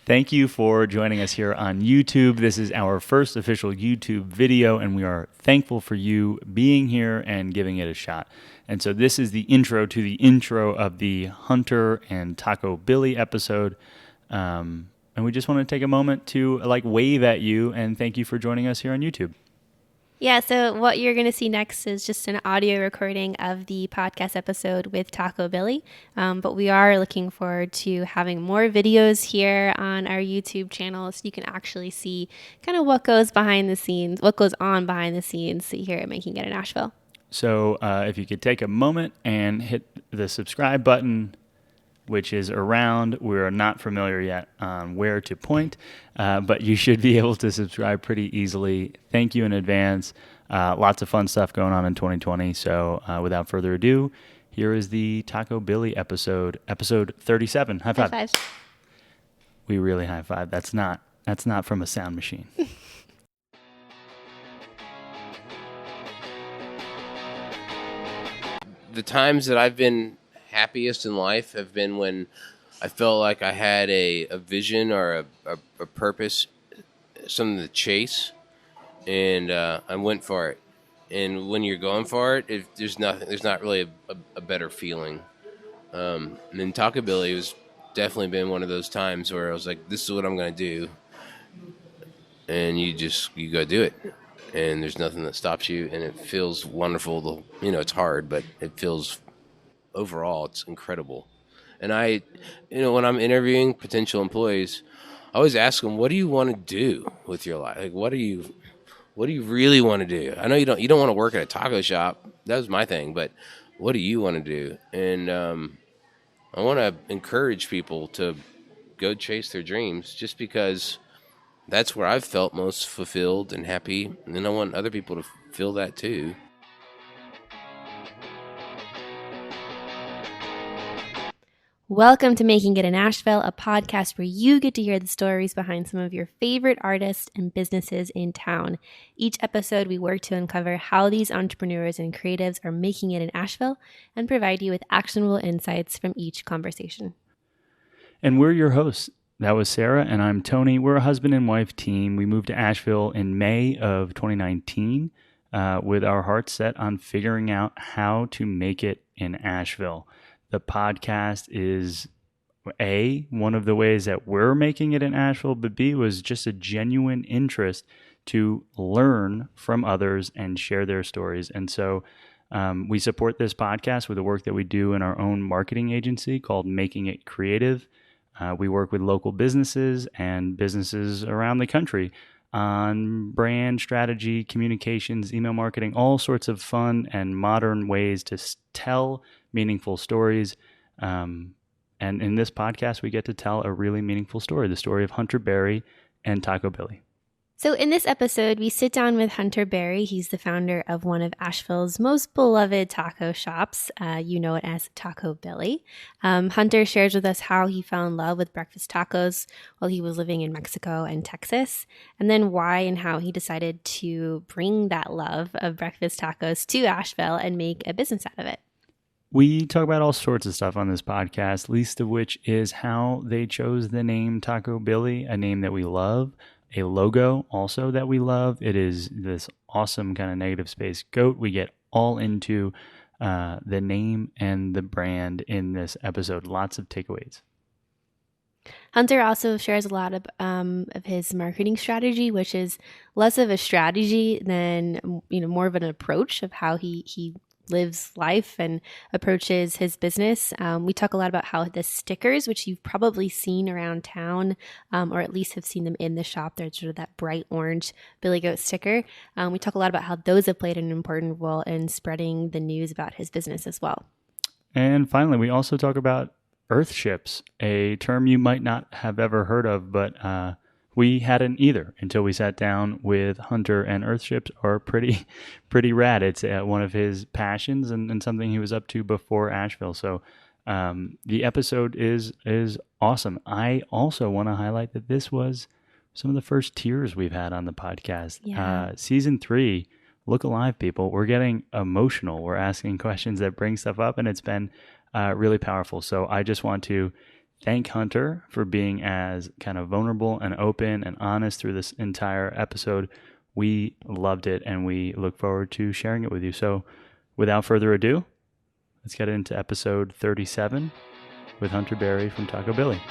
Thank you for joining us here on YouTube. This is our first official YouTube video, and we are thankful for you being here and giving it a shot. And so this is the intro to the intro of the Hunter and Taco Billy episode. And we just want to take a moment to wave at you and thank you for joining us here on YouTube. Yeah, so what you're going to see next is just an audio recording of the podcast episode with Taco Billy. But we are looking forward to having more videos here on our YouTube channel so you can actually see kind of what goes behind the scenes, what goes on behind the scenes here at Making It in Asheville. So if you could take a moment and hit the subscribe button, which is around. We're not familiar yet on where to point, but you should be able to subscribe pretty easily. Thank you in advance. Lots of fun stuff going on in 2020. So without further ado, here is the Taco Billy episode 37. High five. High five. We really high five. That's not from a sound machine. The times that I've been happiest in life have been when I felt like I had a vision or a purpose, something to chase, and I went for it. And when you're going for it, there's not really a better feeling. And then Taco Billy has definitely been one of those times where I was like, this is what I'm going to do. And you go do it. And there's nothing that stops you. And it feels wonderful. It's hard, but it feels, overall, it's incredible. And when I'm interviewing potential employees, I always ask them, what do you want to do with your life? Like, what do you really want to do? I know you don't want to work at a taco shop. That was my thing, but what do you want to do? And I want to encourage people to go chase their dreams just because that's where I've felt most fulfilled and happy. And then I want other people to feel that too. Welcome to Making It in Asheville, a podcast where you get to hear the stories behind some of your favorite artists and businesses in town. Each episode, we work to uncover how these entrepreneurs and creatives are making it in Asheville and provide you with actionable insights from each conversation. And we're your hosts. That was Sarah, and I'm Tony. We're a husband and wife team. We moved to Asheville in May of 2019 with our hearts set on figuring out how to make it in Asheville. The podcast is, A, one of the ways that we're making it in Asheville, but B, was just a genuine interest to learn from others and share their stories. And so we support this podcast with the work that we do in our own marketing agency called Making It Creative. We work with local businesses and businesses around the country on brand strategy, communications, email marketing, all sorts of fun and modern ways to tell meaningful stories. And in this podcast, we get to tell a really meaningful story, the story of Hunter Berry and Taco Billy. So in this episode, we sit down with Hunter Berry. He's the founder of one of Asheville's most beloved taco shops. You know it as Taco Billy. Hunter shares with us how he fell in love with breakfast tacos while he was living in Mexico and Texas, and then why and how he decided to bring that love of breakfast tacos to Asheville and make a business out of it. We talk about all sorts of stuff on this podcast, least of which is how they chose the name Taco Billy, a name that we love. A logo also that we love. It is this awesome kind of negative space goat. We get all into the name and the brand in this episode. Lots of takeaways. Hunter also shares a lot of his marketing strategy, which is less of a strategy than more of an approach of how he lives life and approaches his business. We talk a lot about how the stickers, which you've probably seen around town, or at least have seen them in the shop, they're sort of that bright orange Billy Goat sticker. We talk a lot about how those have played an important role in spreading the news about his business as well. And finally, we also talk about Earthships, a term you might not have ever heard of, but we hadn't either until we sat down with Hunter, and Earthships are pretty rad. It's one of his passions and something he was up to before Asheville. So the episode is awesome. I also want to highlight that this was some of the first tears we've had on the podcast. Yeah. Season 3, look alive, people. We're getting emotional. We're asking questions that bring stuff up, and it's been really powerful. So I just want to thank Hunter for being as kind of vulnerable and open and honest through this entire episode. We loved it, and we look forward to sharing it with you. So without further ado, let's get into episode 37 with Hunter Berry from Taco Billy.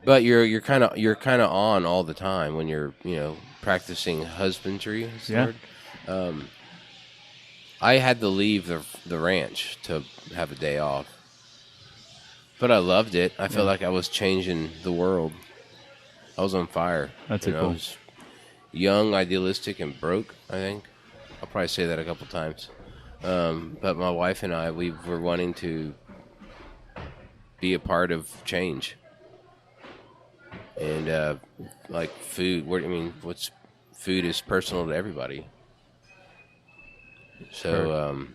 But you're kind of on all the time when you're practicing husbandry. Is the Yeah. word. I had to leave the ranch to have a day off, but I loved it. I felt like I was changing the world. I was on fire. That's I cool. was young, idealistic, and broke. I think I'll probably say that a couple times. But my wife and I, we were wanting to be a part of change. And like food, food is personal to everybody. So,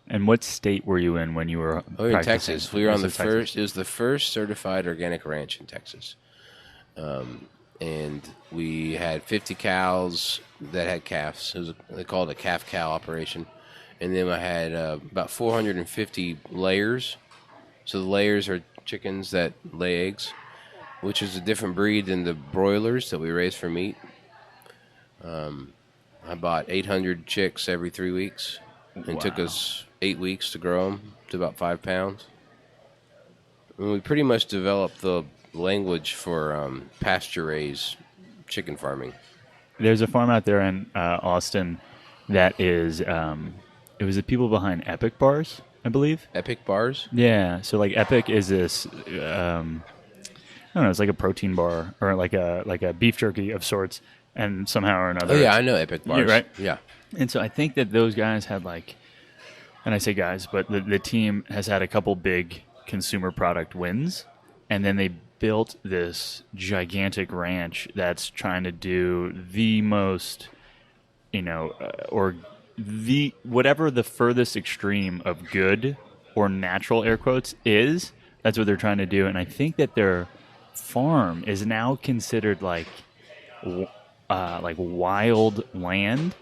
and what state were you in when you were we were in practicing? Texas. We were on the Texas. first. It was the first certified organic ranch in Texas, and we had 50 cows that had calves. They called it a calf-cow operation, and then I had about 450 layers. So the layers are chickens that lay eggs, which is a different breed than the broilers that we raise for meat. I bought 800 chicks every 3 weeks, and took us 8 weeks to grow them to about 5 pounds. And we pretty much developed the language for pasture-raised chicken farming. There's a farm out there in Austin that is, it was the people behind Epic Bars, I believe. Epic bars? Yeah, so like Epic is this, I don't know, it's like a protein bar or like a beef jerky of sorts, and somehow or another. Oh yeah, I know Epic bars. Yeah, right? Yeah. And so I think that those guys had like, and I say guys, but the team has had a couple big consumer product wins, and then they built this gigantic ranch that's trying to do the most, or the whatever the furthest extreme of good or natural air quotes is. That's what they're trying to do, and I think that their farm is now considered like wild land,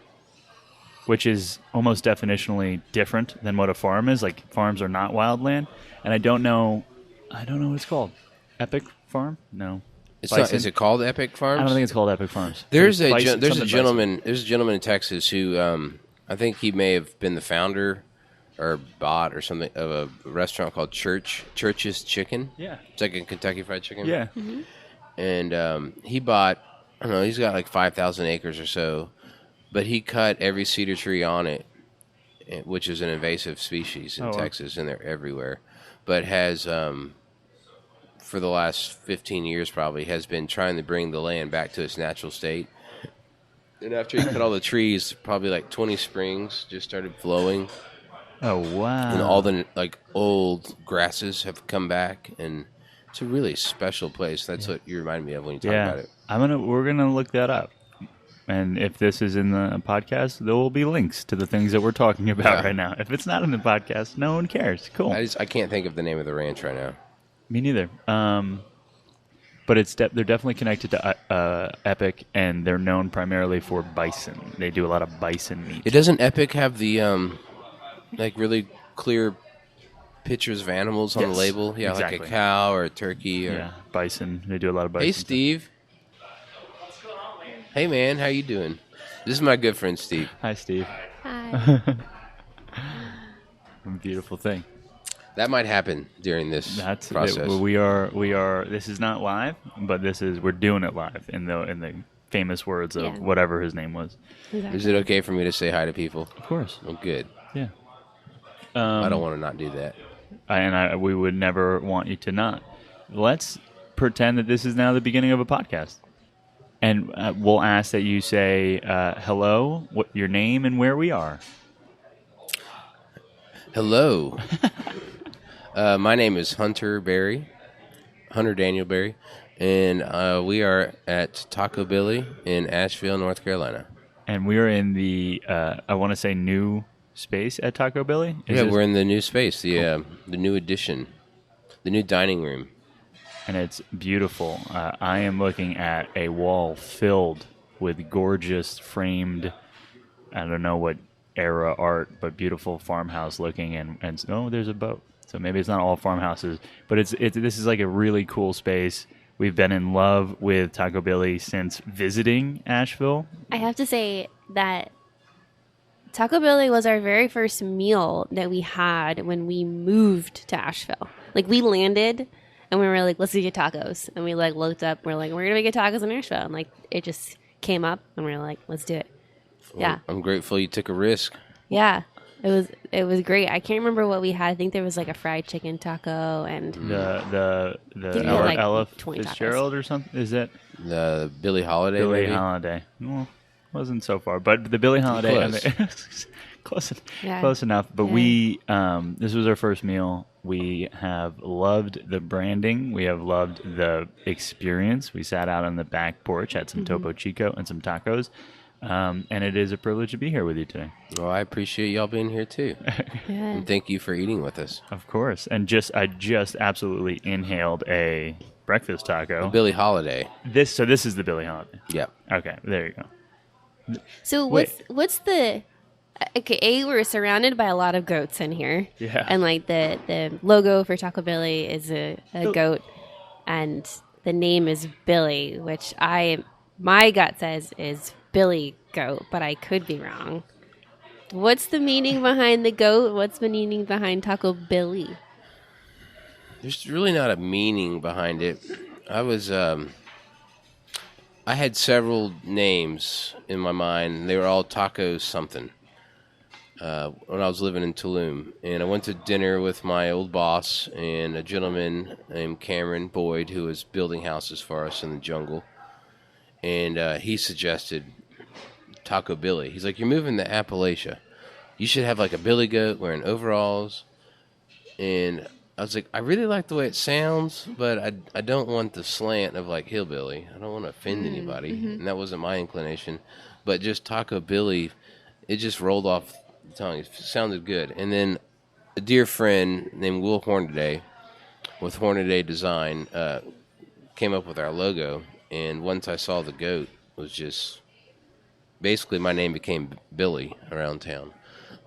which is almost definitionally different than what a farm is. Like farms are not wild land, and I don't know what it's called. Epic Farm? No. It's not, is it called Epic Farms? I don't think it's called Epic Farms. There's a Bison- there's a something gentleman in Texas who I think he may have been the founder or bought or something of a restaurant called Church's Chicken. Bison. Yeah. It's like a Kentucky Fried Chicken. Yeah. And he bought, I don't know, he's got like 5,000 acres or so, but he cut every cedar tree on it, which is an invasive species in Texas, and they're everywhere. But has, for the last 15 years probably, has been trying to bring the land back to its natural state. And after he cut all the trees, probably like 20 springs just started flowing. Oh, wow. And all the like old grasses have come back, and it's a really special place. That's what you remind me of when you talk about it. We're gonna look that up. And if this is in the podcast, there will be links to the things that we're talking about right now. If it's not in the podcast, no one cares. Cool. I can't think of the name of the ranch right now. Me neither. But they're definitely connected to Epic, and they're known primarily for bison. They do a lot of bison meat. It doesn't Epic have the like really clear pictures of animals on the label? Yeah, exactly. like a cow or a turkey or bison. They do a lot of bison. Hey, Steve. Hey, man, how you doing? This is my good friend, Steve. Hi, Steve. Hi. Beautiful thing. That might happen during this process. We are. This is not live, but we're doing it live in the famous words of whatever his name was. Exactly. Is it okay for me to say hi to people? Of course. Well, good. Yeah. I don't want to not do that. We would never want you to not. Let's pretend that this is now the beginning of a podcast. And we'll ask that you say hello, what your name, and where we are. Hello. My name is Hunter Daniel Berry, and we are at Taco Billy in Asheville, North Carolina. And we are in the, I want to say, new space at Taco Billy? We're in the new space, the new addition. the new dining room. And it's beautiful. I am looking at a wall filled with gorgeous framed, I don't know what era art, but beautiful farmhouse looking, and oh, there's a boat. So maybe it's not all farmhouses, but it's this is like a really cool space. We've been in love with Taco Billy since visiting Asheville. I have to say that Taco Billy was our very first meal that we had when we moved to Asheville. Like, we landed and we were like, let's go get tacos. And we like looked up, we're like, we're going to get tacos in Asheville. And like, it just came up and we were like, let's do it. Well, Yeah. I'm grateful you took a risk. Yeah. It was great. I can't remember what we had. I think there was like a fried chicken taco and The think we had, like, Ella 20 tacos. Fitzgerald or something. Is that The Billie Holiday. Billie maybe? Holiday? Well, wasn't so far, but the Billie Holiday. Close. Close enough. But Yeah. we this was our first meal. We have loved the branding. We have loved the experience. We sat out on the back porch, had some Topo Chico and some tacos. And it is a privilege to be here with you today. Well, I appreciate y'all being here too. yeah. And thank you for eating with us. Of course. And I just absolutely inhaled a breakfast taco. Billie Holiday. This is the Billie Holiday. Yeah. Okay, there you go. So what's the okay? We're surrounded by a lot of goats in here. Yeah. And like the logo for Taco Billy is a goat, and the name is Billy, which my gut says is Billy Goat, but I could be wrong. What's the meaning behind the goat? What's the meaning behind Taco Billy? There's really not a meaning behind it. I had several names in my mind. They were all tacos something. When I was living in Tulum, and I went to dinner with my old boss and a gentleman named Cameron Boyd, who was building houses for us in the jungle. And he suggested Taco Billy. He's like, "You're moving to Appalachia. You should have like a billy goat wearing overalls." And I was like, I really like the way it sounds, but I don't want the slant of like hillbilly. I don't want to offend anybody. And that wasn't my inclination. But just Taco Billy, it just rolled off the tongue. It sounded good. And then a dear friend named Will Hornaday with Hornaday Design came up with our logo. And once I saw the goat, it was just basically my name became Billy around town.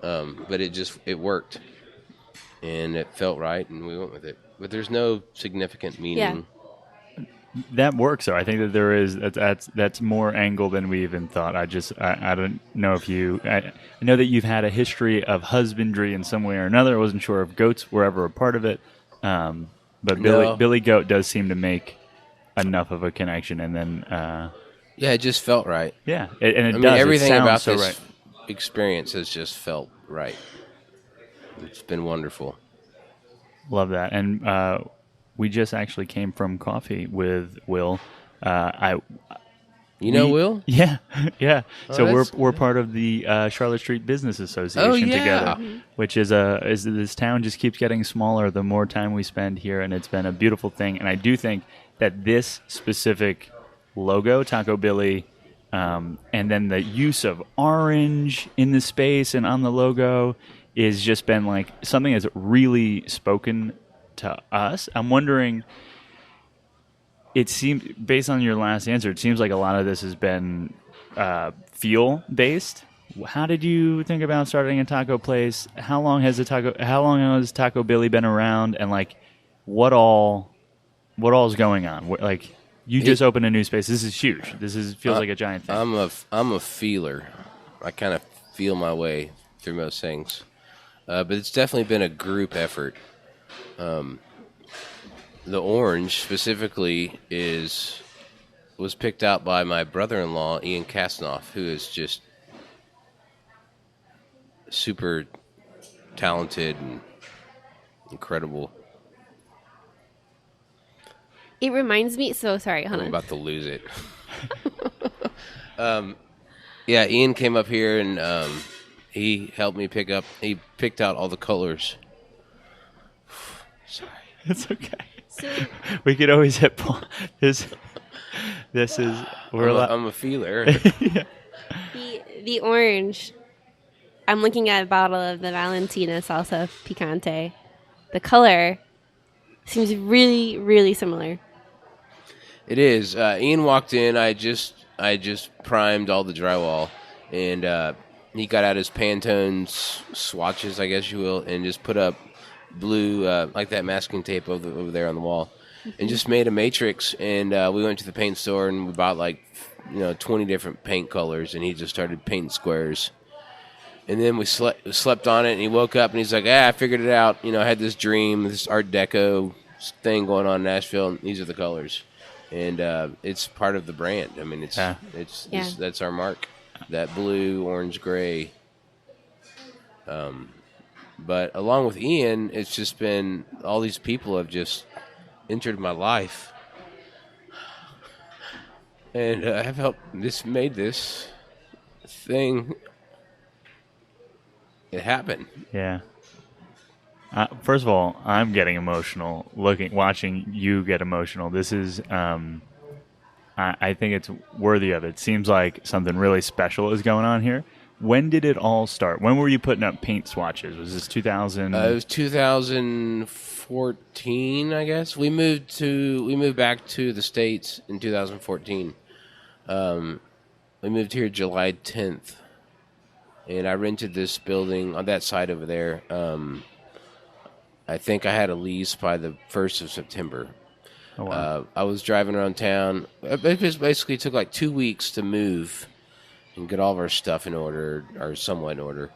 But it worked. And it felt right, and we went with it. But there's no significant meaning. Yeah. That works, though. I think that there is that's more angle than we even thought. I don't know if I know that you've had a history of husbandry in some way or another. I wasn't sure if goats were ever a part of it, but Billy Goat does seem to make enough of a connection, and then Yeah, it just felt right. yeah, and I does. mean, everything it sounds about so this right. experience has just felt right. It's been wonderful. Love that, and we just actually came from coffee with Will. Will? Yeah, yeah. Oh, So that's we're part of the Charlotte Street Business Association yeah. together, which is this town just keeps getting smaller the more time we spend here, and it's been a beautiful thing. And I do think that this specific logo, Taco Billy, and then the use of orange in the space and on the logo is just been like something that's really spoken to us. I'm wondering. It seems, based on your last answer, it seems like a lot of this has been feel based. How did you think about starting a taco place? How long has Taco Billy been around? And like, what all is going on? Like, you just opened a new space. This is huge. Feels like a giant thing. I'm a feeler. I kind of feel my way through most things, but it's definitely been a group effort. The orange specifically was picked out by my brother-in-law, Ian Kasnoff, who is just super talented and incredible. It reminds me. So sorry, hold I'm on. about to lose it. Yeah, Ian came up here and he helped me he picked out all the colors. Sorry. It's okay. So, We could always hit pause. This is I'm a feeler. Yeah. the orange. I'm looking at a bottle of the Valentina Salsa Picante. The color Seems really, really similar. It is. Ian walked in. I just primed all the drywall, and he got out his Pantone swatches, I guess you will, and just put up blue, like that masking tape over there on the wall, and just made a matrix. And we went to the paint store and we bought 20 different paint colors, and he just started painting squares. And then we slept on it, and he woke up and he's like, I figured it out. I had this dream, this Art Deco thing going on in Nashville, and these are the colors. And it's part of the brand. I mean, it's that's our mark, that blue, orange, gray. But along with Ian, it's just been all these people have just entered my life, and have helped. This made this thing it happen. Yeah. First of all, I'm getting emotional watching you get emotional. This is, I think it's worthy of it. Seems like something really special is going on here. When did it all start? When were you putting up paint swatches? Was this 2000? It was 2014, I guess. We moved back to the States in 2014. We moved here July 10th, and I rented this building on that side over there. I think I had a lease by the 1st of September. Oh, wow. I was driving around town. It basically took like 2 weeks to move and get all of our stuff in order, or somewhat in order.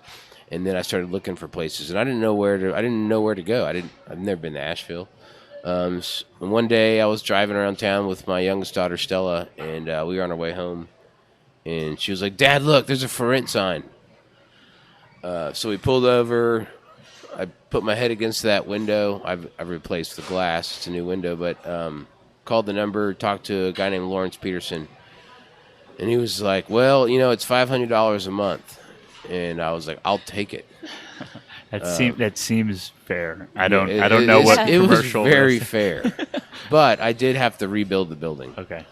And then I started looking for places, and I didn't know where to go. I've never been to Asheville. And one day I was driving around town with my youngest daughter Stella, and we were on our way home, and she was like, "Dad, look, there's a for rent sign." So we pulled over. I put my head against that window. I've replaced the glass. It's a new window, but called the number, talked to a guy named Lawrence Peterson, and he was like, "Well, it's $500 a month," and I was like, "I'll take it." That seems fair. I don't know what commercial it was very fair, but I did have to rebuild the building. Okay,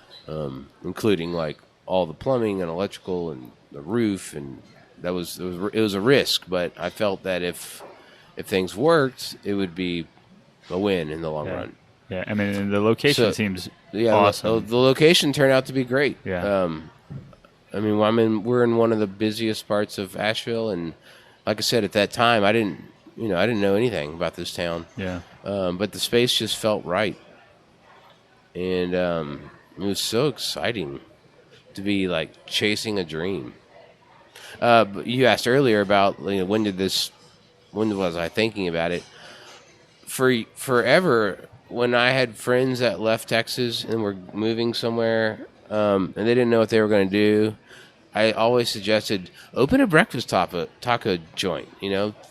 including like all the plumbing and electrical and the roof, and it was a risk, but I felt that if things worked, it would be a win in the long run. Yeah, I mean, and the location seems awesome. The location turned out to be great. Yeah. I mean, we're in one of the busiest parts of Asheville, and like I said, at that time, I didn't know anything about this town. Yeah. But the space just felt right, and it was so exciting to be like chasing a dream. But you asked earlier about when was I thinking about it? Forever, when I had friends that left Texas and were moving somewhere, and they didn't know what they were going to do, I always suggested open a breakfast taco joint.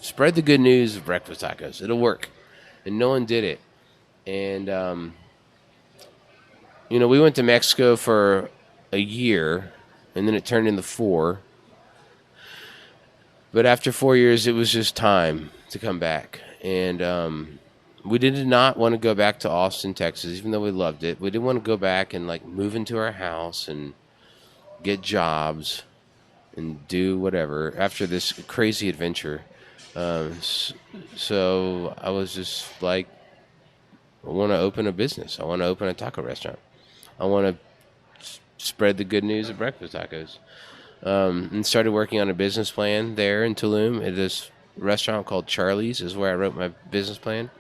Spread the good news of breakfast tacos. It'll work, and no one did it. And we went to Mexico for a year, and then it turned into 4. But after 4 years, it was just time to come back. And we did not want to go back to Austin, Texas, even though we loved it. We didn't want to go back and move into our house and get jobs and do whatever after this crazy adventure. So I was just like, I want to open a business. I want to open a taco restaurant. I want to spread the good news of breakfast tacos. And started working on a business plan there in Tulum at this restaurant called Charlie's, is where I wrote my business plan.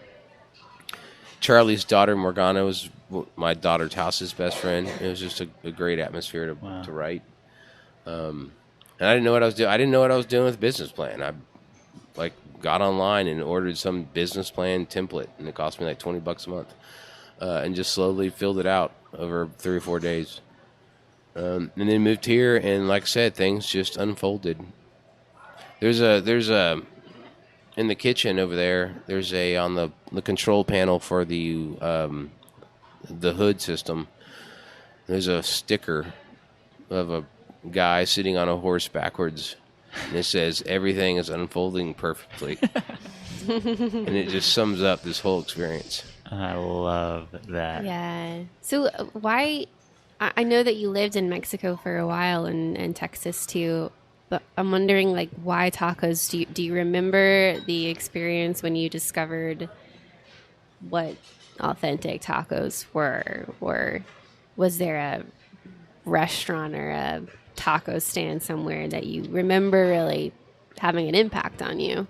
Charlie's daughter, Morgana, was my daughter Tausa's best friend. It was just a great atmosphere to write. And I didn't know what I was doing. I didn't know what I was doing with the business plan. I got online and ordered some business plan template, and it cost me like $20 a month, and just slowly filled it out over 3 or 4 days. And then moved here, and like I said, things just unfolded. There's a in the kitchen over there. There's on the control panel for the hood system. There's a sticker of a guy sitting on a horse backwards, and it says everything is unfolding perfectly. And it just sums up this whole experience. I love that. Yeah. So why? I know that you lived in Mexico for a while and Texas too, but I'm wondering why tacos? Do you remember the experience when you discovered what authentic tacos were, or was there a restaurant or a taco stand somewhere that you remember really having an impact on you?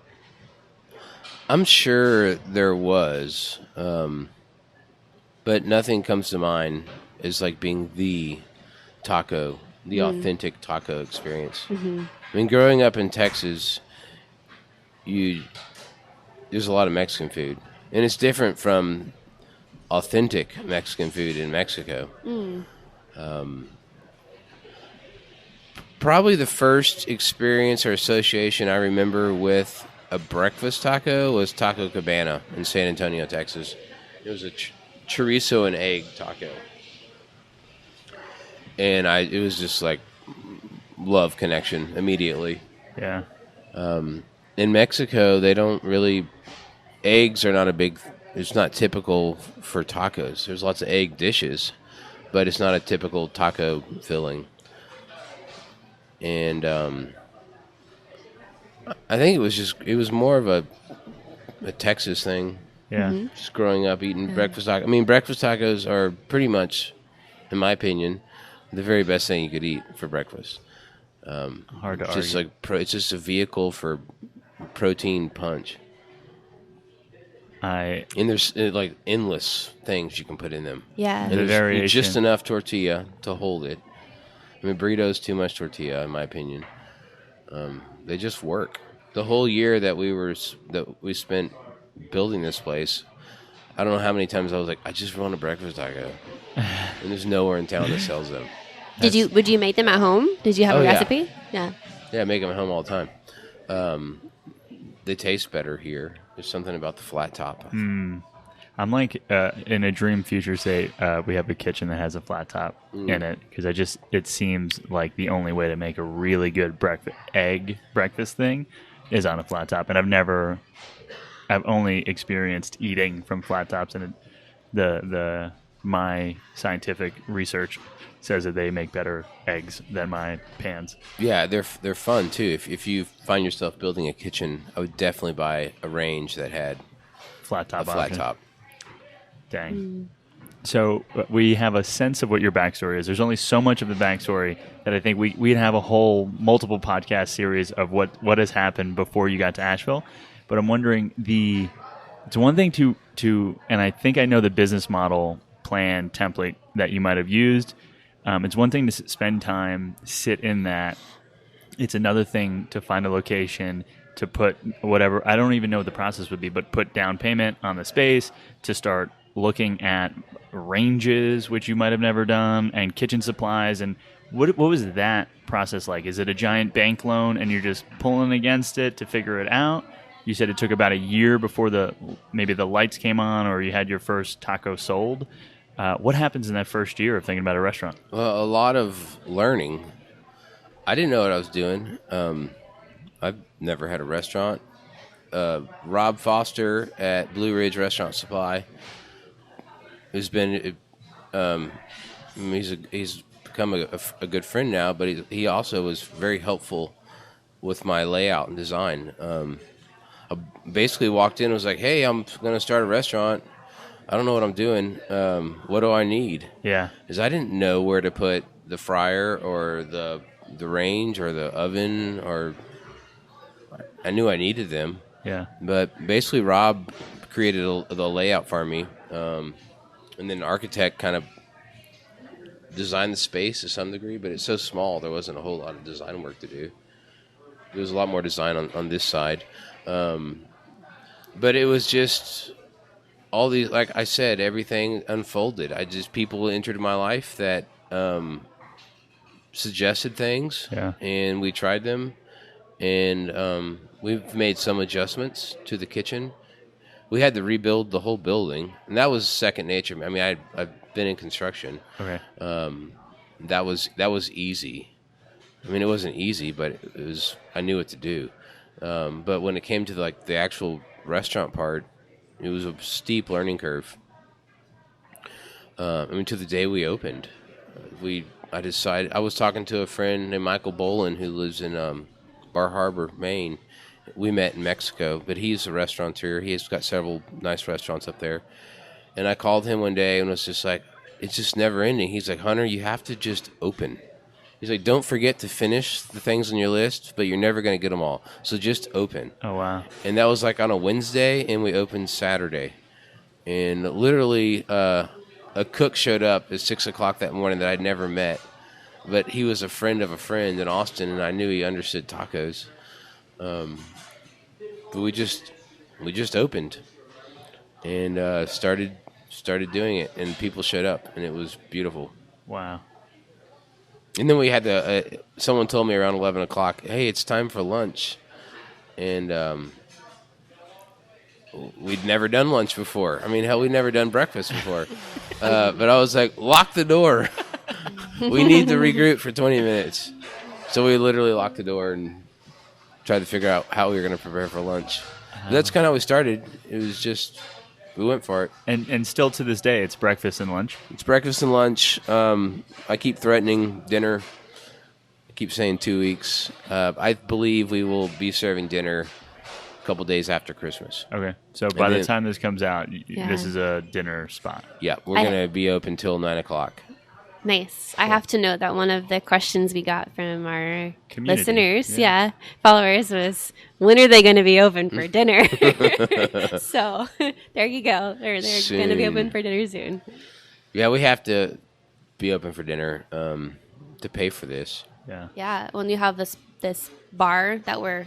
I'm sure there was, but nothing comes to mind as like being the taco, the authentic taco experience. I mean, growing up in Texas, there's a lot of Mexican food, and it's different from authentic Mexican food in Mexico. Probably the first experience or association I remember with a breakfast taco was Taco Cabana in San Antonio, Texas. It was a chorizo and egg taco, and it was just like love connection immediately. Yeah. In Mexico, they don't really, eggs are not a big, it's not typical for tacos. There's lots of egg dishes, but it's not a typical taco filling. And I think it was more of a Texas thing. Yeah. Just growing up eating breakfast tacos. I mean, breakfast tacos are pretty much, in my opinion, the very best thing you could eat for breakfast. Hard to Just argue. like it's just a vehicle for protein punch. And there's like endless things you can put in them. Yeah. And The there's variation. just enough tortilla to hold it. I mean, burritos too much tortilla, in my opinion. They just work. The whole year that we spent building this place, I don't know how many times I was like, I just want a breakfast taco, and there's nowhere in town that sells them. Would you make them at home? Did you have Oh, a yeah. recipe? Yeah. Yeah, I make them at home all the time. They taste better here. There's something about the flat top. I'm like in a dream future state. We have a kitchen that has a flat top in it because it seems like the only way to make a really good breakfast thing is on a flat top, and I've only experienced eating from flat tops, and my scientific research says that they make better eggs than my pans. Yeah, they're fun too. If you find yourself building a kitchen, I would definitely buy a range that had Flat top a flat option. top. Dang. So we have a sense of what your backstory is. There's only so much of the backstory that I think we'd have a whole multiple podcast series of what has happened before you got to Asheville. But I'm wondering it's one thing to and I think I know the business model plan template that you might have used. It's one thing to spend time, sit in that. It's another thing to find a location, to put whatever, I don't even know what the process would be, but put down payment on the space, to start looking at ranges, which you might have never done, and kitchen supplies. And what was that process like? Is it a giant bank loan and you're just pulling against it to figure it out? You said it took about a year before maybe the lights came on or you had your first taco sold. What happens in that first year of thinking about a restaurant? Well, a lot of learning. I didn't know what I was doing. I've never had a restaurant. Rob Foster at Blue Ridge Restaurant Supply has been. He's become a good friend now, but he also was very helpful with my layout and design. I basically walked in and was like, "Hey, I'm going to start a restaurant. I don't know what I'm doing. What do I need?" Yeah. Because I didn't know where to put the fryer or the range or the oven, or I knew I needed them. Yeah. But basically, Rob created the layout for me, and then the architect kind of designed the space to some degree, but it's so small, there wasn't a whole lot of design work to do. There was a lot more design on this side. But it was just all these, like I said, everything unfolded. People entered my life that suggested things, and we tried them, and we've made some adjustments to the kitchen. We had to rebuild the whole building, and that was second nature. I mean, I've been in construction. Okay. That was easy. I mean, it wasn't easy, but it was. I knew what to do. But when it came to the actual restaurant part, it was a steep learning curve. I mean, to the day we opened, I decided. I was talking to a friend named Michael Bolin who lives in Bar Harbor, Maine. We met in Mexico, but he's a restaurateur. He's got several nice restaurants up there. And I called him one day and was just like, it's just never ending. He's like, Hunter, you have to just open. He's like, don't forget to finish the things on your list, but you're never going to get them all. So just open. Oh, wow. And that was like on a Wednesday, and we opened Saturday. And literally, a cook showed up at 6 o'clock that morning that I'd never met. But he was a friend of a friend in Austin, and I knew he understood tacos. But we just opened and started doing it, and people showed up, and it was beautiful. Wow. And then we had to. Someone told me around 11 o'clock, "Hey, it's time for lunch," and we'd never done lunch before. I mean, hell, we'd never done breakfast before. But I was like, "Lock the door. We need to regroup for 20 minutes." So we literally locked the door and tried to figure out how we were going to prepare for lunch. But that's kind of how we started. It was just we went for it. And still to this day, it's breakfast and lunch? It's breakfast and lunch. I keep threatening dinner. I keep saying 2 weeks. I believe we will be serving dinner a couple days after Christmas. Okay. So by the then- time this comes out, Yeah. this is a dinner spot. Yeah, we're going to be open till 9 o'clock. Nice. I have to note that one of the questions we got from our Community, listeners, yeah. followers, was when are they going to be open for dinner? So there you go. They're going to be open Soon. for dinner soon. Yeah, we have to be open for dinner to pay for this. Yeah. Yeah. When you have this bar that we're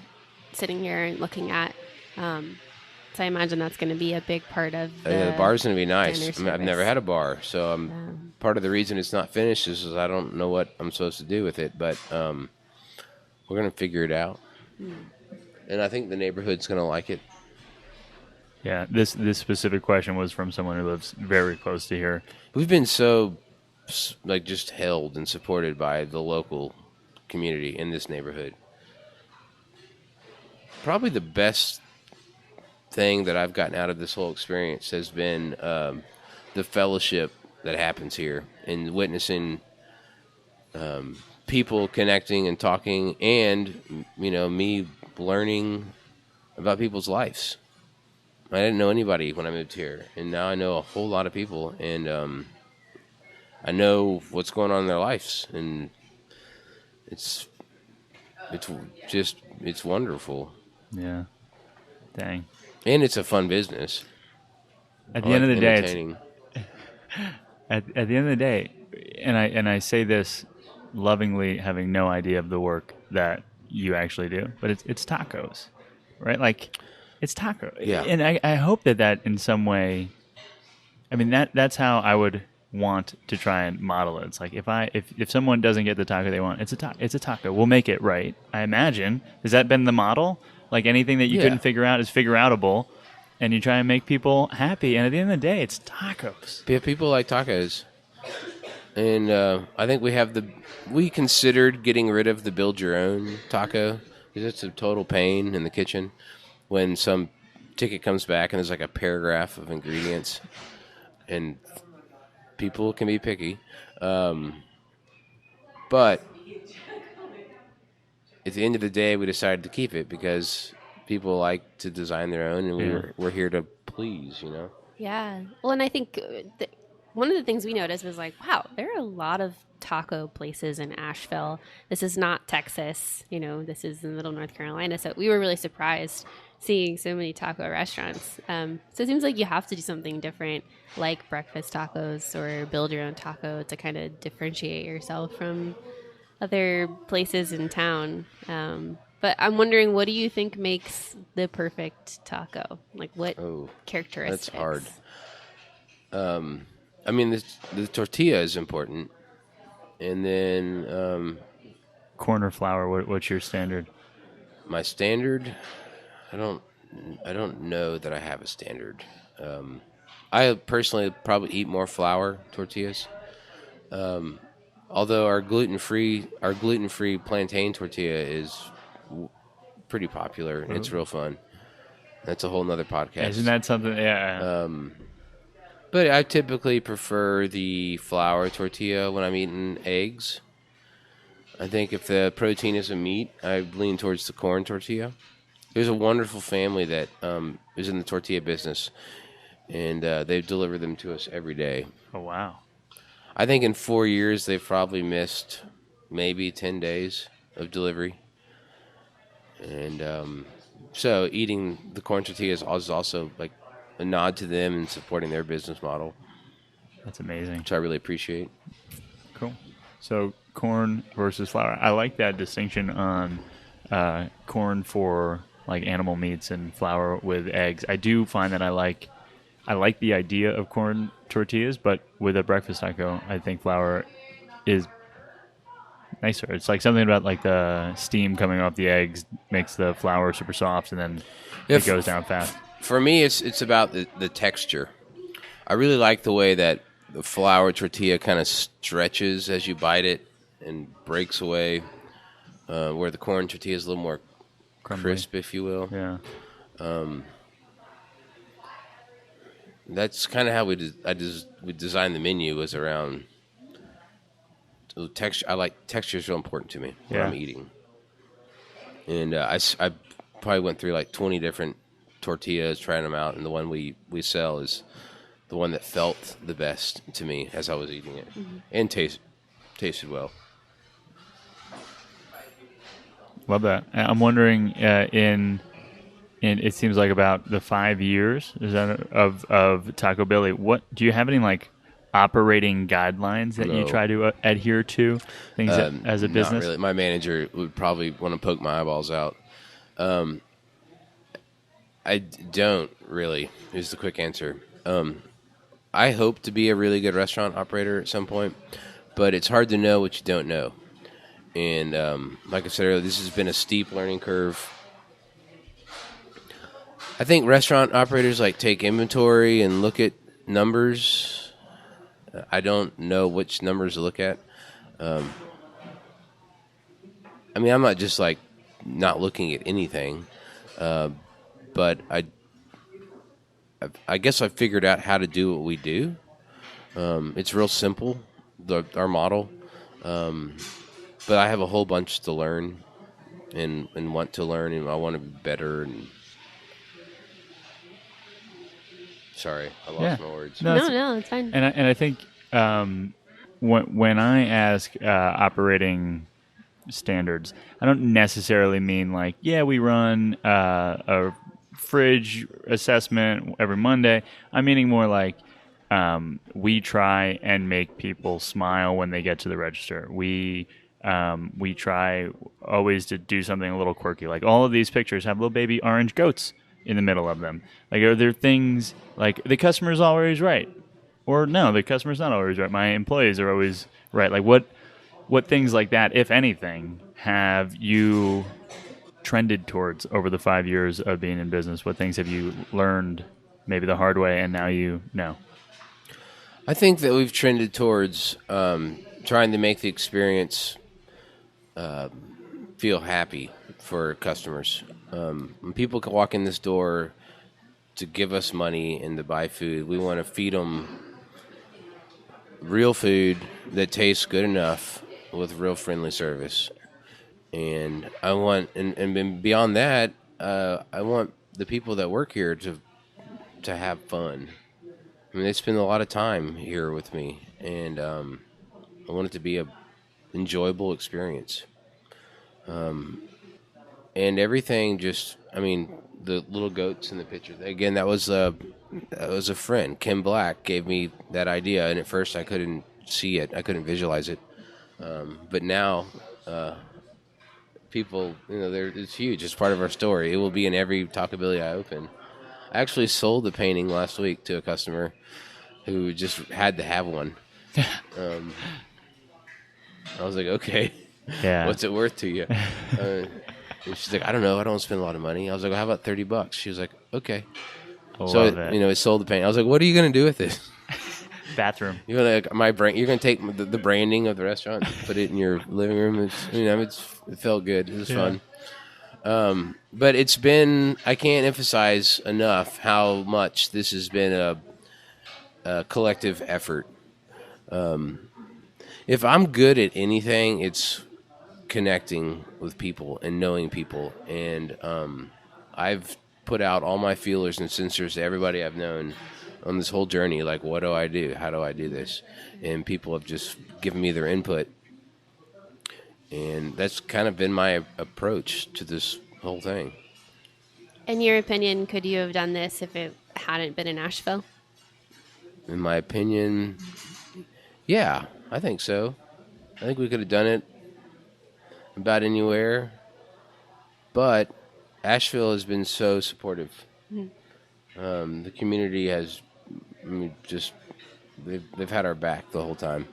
sitting here and looking at, so I imagine that's going to be a big part of The bar's going to be nice. dinner I mean, I've never service. had a bar, so part of the reason it's not finished is I don't know what I'm supposed to do with it, but we're going to figure it out. And I think the neighborhood's going to like it. Yeah. This specific question was from someone who lives very close to here. We've been so just held and supported by the local community in this neighborhood. Probably the best thing that I've gotten out of this whole experience has been the fellowship that happens here and witnessing people connecting and talking, and me learning about people's lives. I didn't know anybody when I moved here, and now I know a whole lot of people, and I know what's going on in their lives, and it's wonderful. Yeah. Dang. And it's a fun business. At the end of the day, entertaining. at the end of the day, and I say this lovingly, having no idea of the work that you actually do, but it's tacos, right? Like, it's taco. Yeah. And I hope that in some way, I mean, that's how I would want to try and model it. It's like if someone doesn't get the taco they want, it's a taco. We'll make it right. I imagine. Has that been the model? Like, anything that you couldn't figure out is figure outable, and you try and make people happy. And at the end of the day, it's tacos. Yeah, people like tacos. And I think we considered getting rid of the build your own taco, because it's a total pain in the kitchen when some ticket comes back and there's like a paragraph of ingredients, and people can be picky. But at the end of the day, we decided to keep it because people like to design their own, and we're here to please, Yeah. Well, and I think one of the things we noticed was like, wow, there are a lot of taco places in Asheville. This is not Texas, this is in the middle of North Carolina. So we were really surprised seeing so many taco restaurants. So it seems like you have to do something different, like breakfast tacos or build your own taco, to kind of differentiate yourself from other places in town. But I'm wondering, what do you think makes the perfect taco? Like, what characteristics? That's hard. I mean, the tortilla is important, and then Corner flour. What's your standard? my standard. I don't know that I have a standard. I personally probably eat more flour tortillas. Although our gluten-free plantain tortilla is pretty popular. It's real fun. That's a whole nother podcast. Isn't that something? Yeah. But I typically prefer the flour tortilla when I'm eating eggs. I think if the protein is a meat, I lean towards the corn tortilla. There's a wonderful family that is in the tortilla business. and they deliver them to us every day. Oh, wow. I think in 4 years they've probably missed maybe 10 days of delivery. And so eating the corn tortillas is also like a nod to them and supporting their business model, That's amazing. which I really appreciate. Cool. So corn versus flour. I like that distinction on corn for like animal meats and flour with eggs. I do find that I like the idea of corn tortillas, but with a breakfast taco, I think flour is nicer. It's like something about like the steam coming off the eggs makes the flour super soft, and then it goes down fast. For me, it's about the texture. I really like the way that the flour tortilla kind of stretches as you bite it and breaks away, where the corn tortilla is a little more Crumbly. crisp, if you will. Yeah. That's kind of how we designed the menu, was around the texture. I like texture is real important to me when I'm eating. And I probably went through like 20 different tortillas, trying them out, and the one we sell is the one that felt the best to me as I was eating it, and tasted well. Love that. I'm wondering in it seems like about the 5 years is that of Taco Belly. What do you have any like operating guidelines that you try to adhere to? Things as a business. Not really. My manager would probably want to poke my eyeballs out. I don't really. Is the quick answer. I hope to be a really good restaurant operator at some point, but it's hard to know what you don't know. And like I said earlier, this has been a steep learning curve. I think restaurant operators like take inventory and look at numbers. I don't know which numbers to look at. I mean, I'm not just like not looking at anything, but I guess I figured out how to do what we do. It's real simple, our model, but I have a whole bunch to learn and want to learn, and I want to be better. And sorry, I lost my words. No, it's fine. And I think when I ask operating standards, I don't necessarily mean like, we run a fridge assessment every Monday. I'm meaning more like we try and make people smile when they get to the register. We try always to do something a little quirky. Like all of these pictures have little baby orange goats in the middle of them. Like, are there things like the customer's always right? Or no, the customer's not always right. My employees are always right. Like what things like that, if anything, have you trended towards over the 5 years of being in business? What things have you learned maybe the hard way and now you know? I think that we've trended towards trying to make the experience feel happy for customers. When people can walk in this door to give us money and to buy food, we want to feed them real food that tastes good enough with real friendly service. And I want, and beyond that, I want the people that work here to have fun. I mean, they spend a lot of time here with me, and I want it to be a enjoyable experience. And everything just, I mean, the little goats in the picture. Again, that was a friend. Kim Black gave me that idea, and at first I couldn't see it. I couldn't visualize it. But now, people, it's huge. It's part of our story. It will be in every Taco Belly I open. I actually sold the painting last week to a customer who just had to have one. I was like, okay, what's it worth to you? And she's like, I don't know. I don't spend a lot of money. I was like, well, how about $30? She was like, okay. So it sold the painting. I was like, what are you going to do with this? Bathroom. You're gonna take the branding of the restaurant, put it in your living room. It felt good. It was fun. But it's been, I can't emphasize enough how much this has been a collective effort. If I'm good at anything, it's connecting with people and knowing people. And I've put out all my feelers and sensors to everybody I've known on this whole journey. Like, what do I do? How do I do this? And people have just given me their input. And that's kind of been my approach to this whole thing. In your opinion, could you have done this if it hadn't been in Asheville? In my opinion, yeah, I think so. I think we could have done it about anywhere. But Asheville has been so supportive. The community has they've had our back the whole time.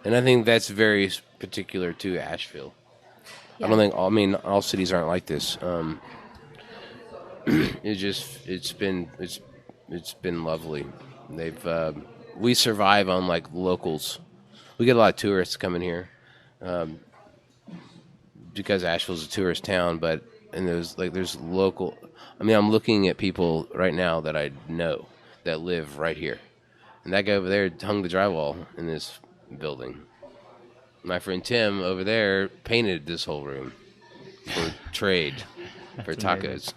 And I think that's very particular to Asheville. Yeah. I don't think all cities aren't like this. It's been lovely. We survive on like locals. We get a lot of tourists coming here because Asheville's a tourist town. And there's local. I'm looking at people right now that I know that live right here, and that guy over there hung the drywall in this building. My friend Tim over there painted this whole room for trade for tacos.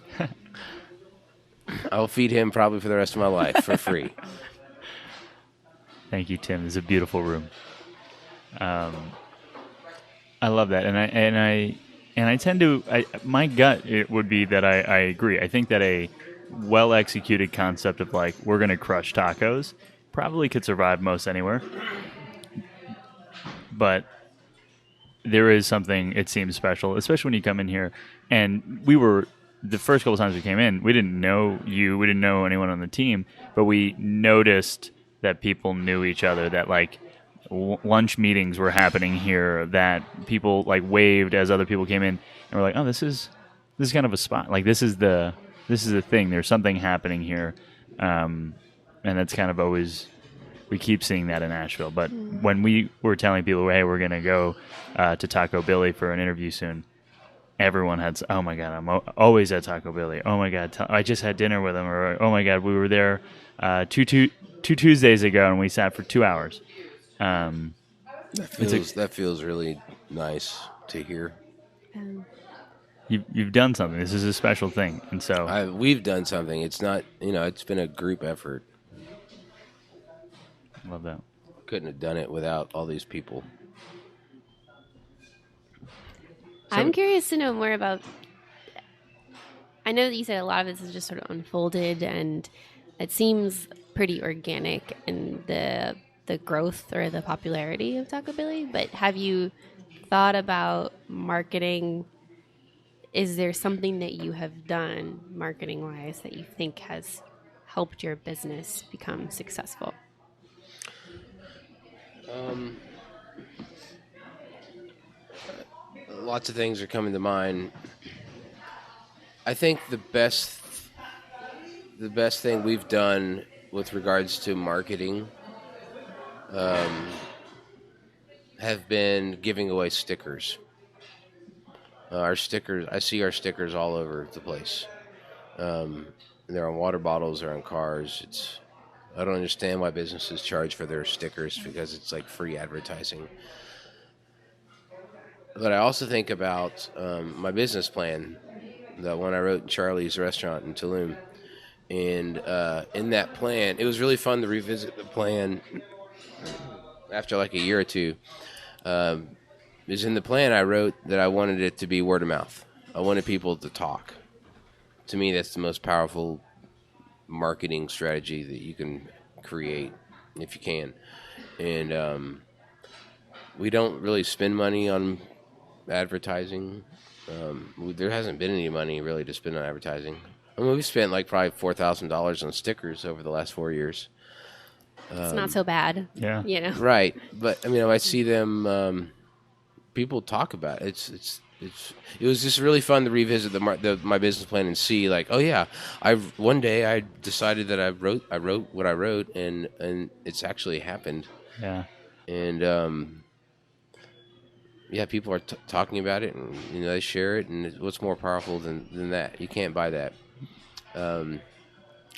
I'll feed him probably for the rest of my life for free. Thank you, Tim. It's a beautiful room. I love that, and I tend to. My gut it would be that I agree. I think that a well executed concept of like we're going to crush tacos probably could survive most anywhere, but there is something, it seems special, especially when you come in here. And we were, the first couple times we came in, we didn't know you, we didn't know anyone on the team, but we noticed that people knew each other, that like lunch meetings were happening here, that people like waved as other people came in, and we're like, oh, this is kind of a spot. Like this is the thing. There's something happening here. And that's kind of always, we keep seeing that in Asheville. But when we were telling people, hey, we're going to go to Taco Billy for an interview soon, everyone had, oh my God, I'm always at Taco Billy. Oh my God, I just had dinner with him. Or, oh my God, we were there two Tuesdays ago and we sat for 2 hours. That feels really nice to hear. You've done something. This is a special thing. And so we've done something. It's not, it's been a group effort. Love that. Couldn't have done it without all these people. I'm curious to know more about, I know that you said a lot of this is just sort of unfolded and it seems pretty organic in the growth or the popularity of Taco Billy, but have you thought about marketing? Is there something that you have done marketing wise that you think has helped your business become successful? Lots of things are coming to mind. I think the best thing we've done with regards to marketing have been giving away stickers. Our stickers, I see our stickers all over the place. They're on water bottles, they're on cars. I don't understand why businesses charge for their stickers because it's like free advertising. But I also think about my business plan, the one I wrote in Charlie's restaurant in Tulum. And in that plan, it was really fun to revisit the plan after like a year or two. Because in the plan I wrote that I wanted it to be word of mouth. I wanted people to talk. To me, that's the most powerful marketing strategy that you can create if you can. And we don't really spend money on advertising. There hasn't been any money really to spend on advertising. I mean, we've spent like probably $4,000 on stickers over the last 4 years. It's not so bad. Yeah. Right. But I mean, I see them, people talk about it. It was just really fun to revisit my business plan and see like, oh yeah, one day I decided that I wrote what I wrote and it's actually happened. Yeah. And yeah, people are talking about it and they share it, and what's more powerful than that? You can't buy that.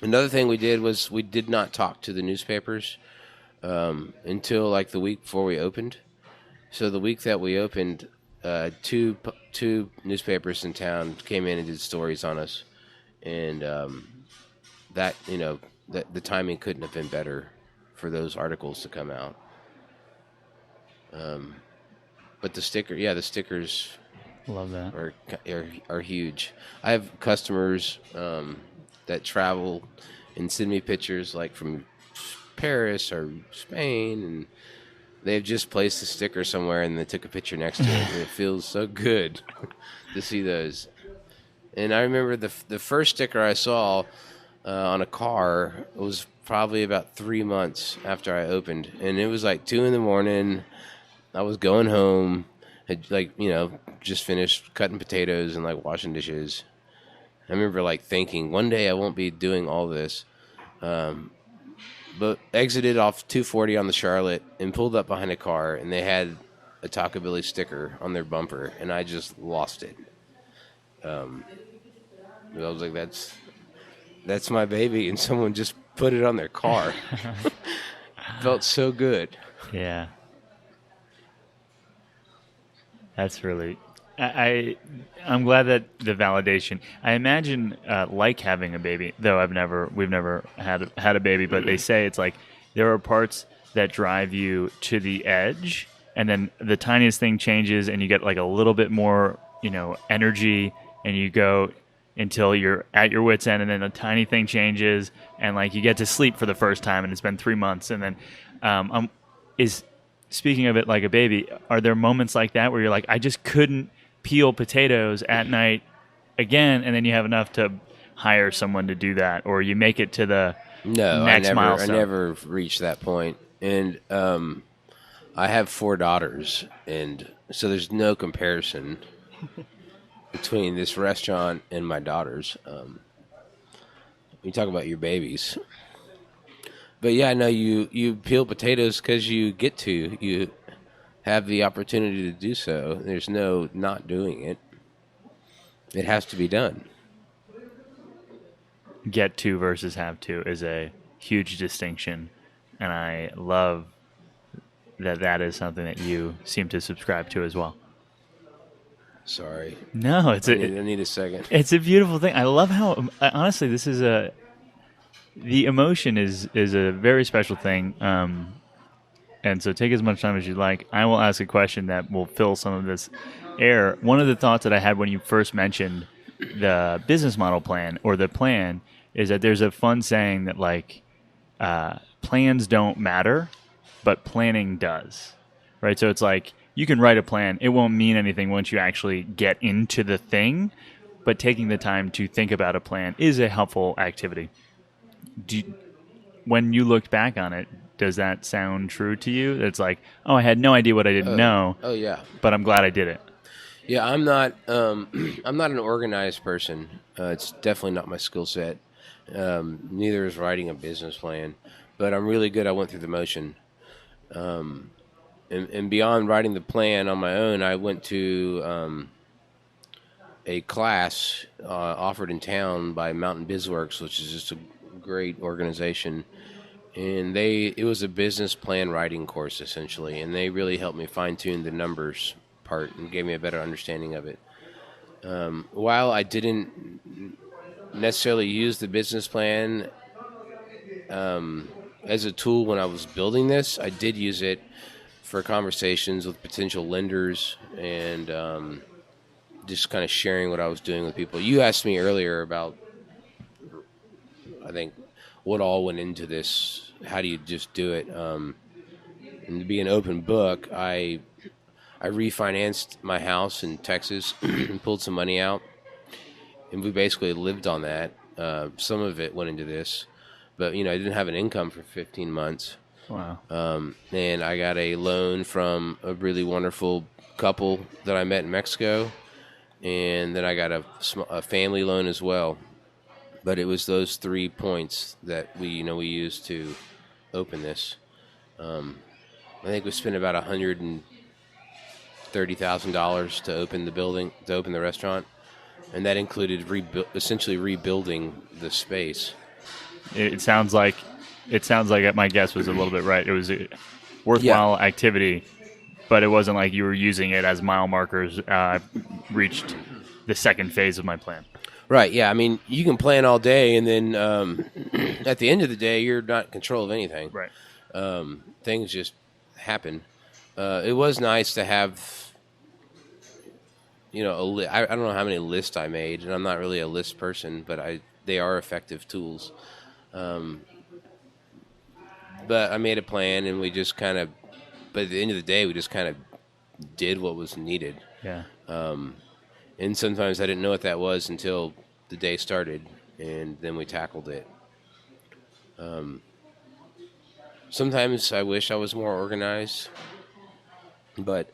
Another thing we did was we did not talk to the newspapers until like the week before we opened. So the week that we opened, two newspapers in town came in and did stories on us, and that the timing couldn't have been better for those articles to come out. But the stickers Love that. are huge. I have customers that travel and send me pictures like from Paris or Spain, and they've just placed a sticker somewhere and they took a picture next to it, and it feels so good to see those. And I remember the first sticker I saw on a car was probably about 3 months after I opened, and it was like 2 a.m. I was going home, had just finished cutting potatoes and like washing dishes. I remember like thinking one day I won't be doing all this, but exited off 240 on the Charlotte and pulled up behind a car, and they had a Taco Billy sticker on their bumper, and I just lost it. I was like, that's my baby, and someone just put it on their car. Felt so good. Yeah. That's really, I'm glad that the validation. I imagine like having a baby, though we've never had a baby, but they say it's like there are parts that drive you to the edge, and then the tiniest thing changes, and you get like a little bit more, energy, and you go until you're at your wit's end, and then a tiny thing changes, and like you get to sleep for the first time, and it's been 3 months, and then speaking of it like a baby, are there moments like that where you're like, I just couldn't peel potatoes at night again, and then you have enough to hire someone to do that, or you make it to the next milestone? I never reached that point. And I have 4 daughters, and so there's no comparison between this restaurant and my daughters. You talk about your babies. But yeah, no, you peel potatoes because you have the opportunity to do so. There's no not doing it. It has to be done. Get to versus have to is a huge distinction, and I love that is something that you seem to subscribe to as well. Sorry. No, I need a second. It's a beautiful thing. I love how honestly this is the emotion is a very special thing, and so take as much time as you like. I will ask a question that will fill some of this air. One of the thoughts that I had when you first mentioned the business model plan or the plan is that there's a fun saying that like plans don't matter, but planning does, right? So it's like you can write a plan. It won't mean anything once you actually get into the thing, but taking the time to think about a plan is a helpful activity. When you looked back on it, does that sound true to you? It's like, oh, I had no idea what I didn't know. Oh yeah, but I'm glad I did it. Yeah, I'm not an organized person. It's definitely not my skill set. Neither is writing a business plan, but I'm really good. I went through the motion, and beyond writing the plan on my own, I went to a class offered in town by Mountain BizWorks, which is just a great organization, and it was a business plan writing course essentially, and they really helped me fine-tune the numbers part and gave me a better understanding of it. While I didn't necessarily use the business plan as a tool when I was building this, I did use it for conversations with potential lenders and just kind of sharing what I was doing with people. You asked me earlier about, I think, what all went into this. How do you just do it? And to be an open book, I refinanced my house in Texas and pulled some money out, and we basically lived on that. Some of it went into this, but I didn't have an income for 15 months. Wow. And I got a loan from a really wonderful couple that I met in Mexico, and then I got a family loan as well. But it was those 3 points that we used to open this. I think we spent about $130,000 to open the building, to open the restaurant, and that included essentially rebuilding the space. It sounds like my guess was a little bit right. It was a worthwhile activity, but it wasn't like you were using it as mile markers. Reached the second phase of my plan. Right. Yeah. I mean, you can plan all day, and then at the end of the day, you're not in control of anything. Right. Things just happen. It was nice to have, I don't know how many lists I made, and I'm not really a list person, but they are effective tools. But I made a plan, and we just kind of, but at the end of the day, we just kind of did what was needed. Yeah. And sometimes I didn't know what that was until the day started, and then we tackled it. Sometimes I wish I was more organized, but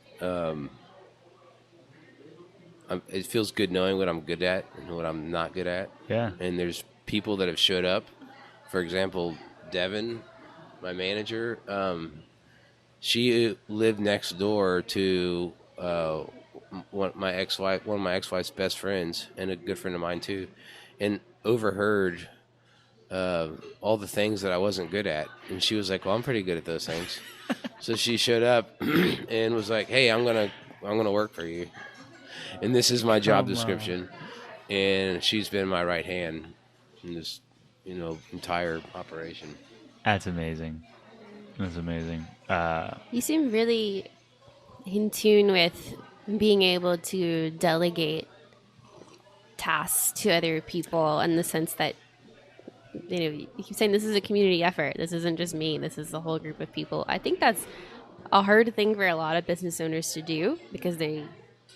it feels good knowing what I'm good at and what I'm not good at. Yeah. And there's people that have showed up. For example, Devin, my manager, she lived next door to one of my ex-wife's best friends, and a good friend of mine too, and overheard all the things that I wasn't good at. And she was like, "Well, I'm pretty good at those things." So she showed up and was like, "Hey, I'm gonna work for you, and this is my job description." And she's been my right hand in this, entire operation. That's amazing. That's amazing. You seem really in tune with being able to delegate tasks to other people, in the sense that, you keep saying this is a community effort. This isn't just me. This is the whole group of people. I think that's a hard thing for a lot of business owners to do, because they,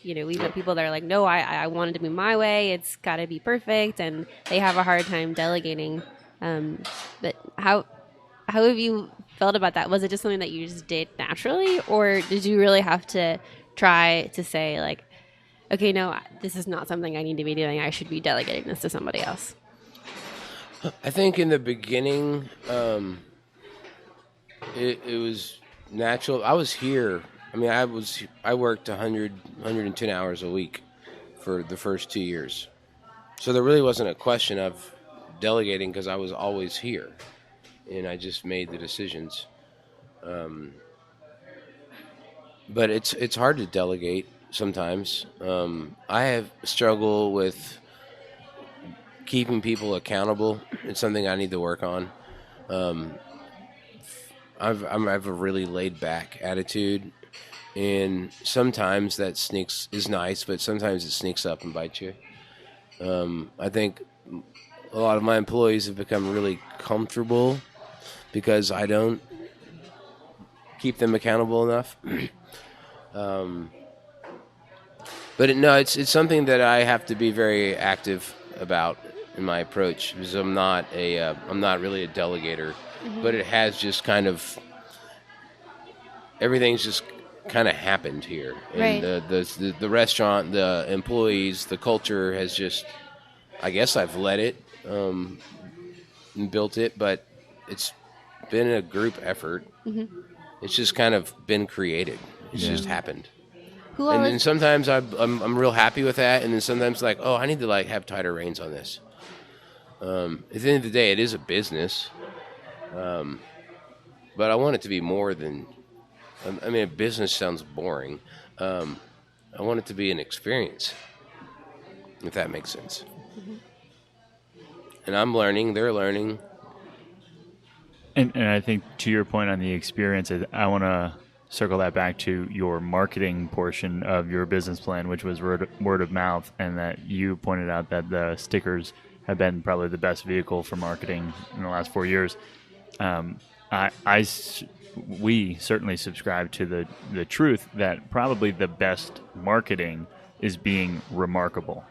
we've got people that are like, no, I want it to be my way. It's got to be perfect. And they have a hard time delegating. But how have you felt about that? Was it just something that you just did naturally, or did you really have to try to say, like, okay, no, this is not something I need to be doing. I should be delegating this to somebody else? I think in the beginning, it was natural. I was here. I mean, I worked 110 hours a week for the first 2 years. So there really wasn't a question of delegating, because I was always here, and I just made the decisions. But it's hard to delegate sometimes. I have struggled with keeping people accountable. It's something I need to work on. I have a really laid back attitude, and sometimes that is nice, but sometimes it sneaks up and bites you. I think a lot of my employees have become really comfortable because I don't keep them accountable enough. But it's something that I have to be very active about in my approach, because I'm not really a delegator, but it has just kind of, everything's just kind of happened here, and Right. the restaurant, the employees, the culture has just, I guess I've led it and built it, but it's been a group effort. It's just kind of been created. It's just happened. Who all And then is, sometimes I'm real happy with that, and then sometimes like, oh, I need to like have tighter reins on this. At the end of the day, it is a business, but I want it to be more than. I mean, a business sounds boring. I want it to be an experience, if that makes sense. And I'm learning; they're learning. And I think to your point on the experience, I want to circle that back to your marketing portion of your business plan, which was word of mouth, and that you pointed out that the stickers have been probably the best vehicle for marketing in the last 4 years. We certainly subscribe to the truth that probably the best marketing is being remarkable,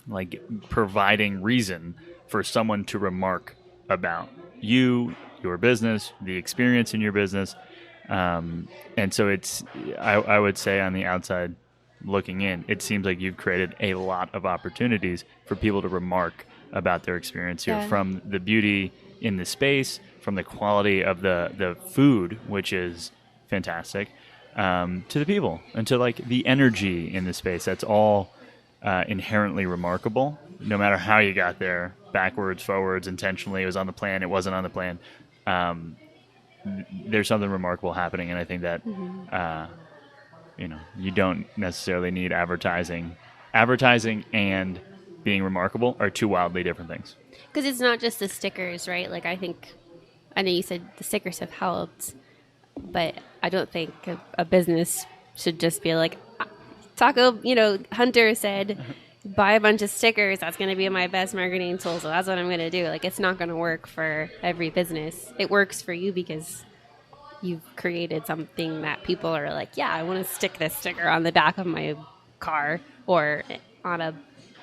like providing reason for someone to remark about you, your business, the experience in your business. And so I would say on the outside looking in, it seems like you've created a lot of opportunities for people to remark about their experience here, from the beauty in the space, from the quality of the food, which is fantastic, to the people, and to like the energy in the space. That's all inherently remarkable, no matter how you got there, backwards, forwards, intentionally, it was on the plan, it wasn't on the plan. There's something remarkable happening, and I think that you don't necessarily need advertising and being remarkable are two wildly different things. Because it's not just the stickers, right? Like, I know you said the stickers have helped, but I don't think a business should just be like, Taco, Hunter said, buy a bunch of stickers. That's going to be my best marketing tool. So that's what I'm going to do. Like, it's not going to work for every business. It works for you because you've created something that people are like, yeah, I want to stick this sticker on the back of my car or on a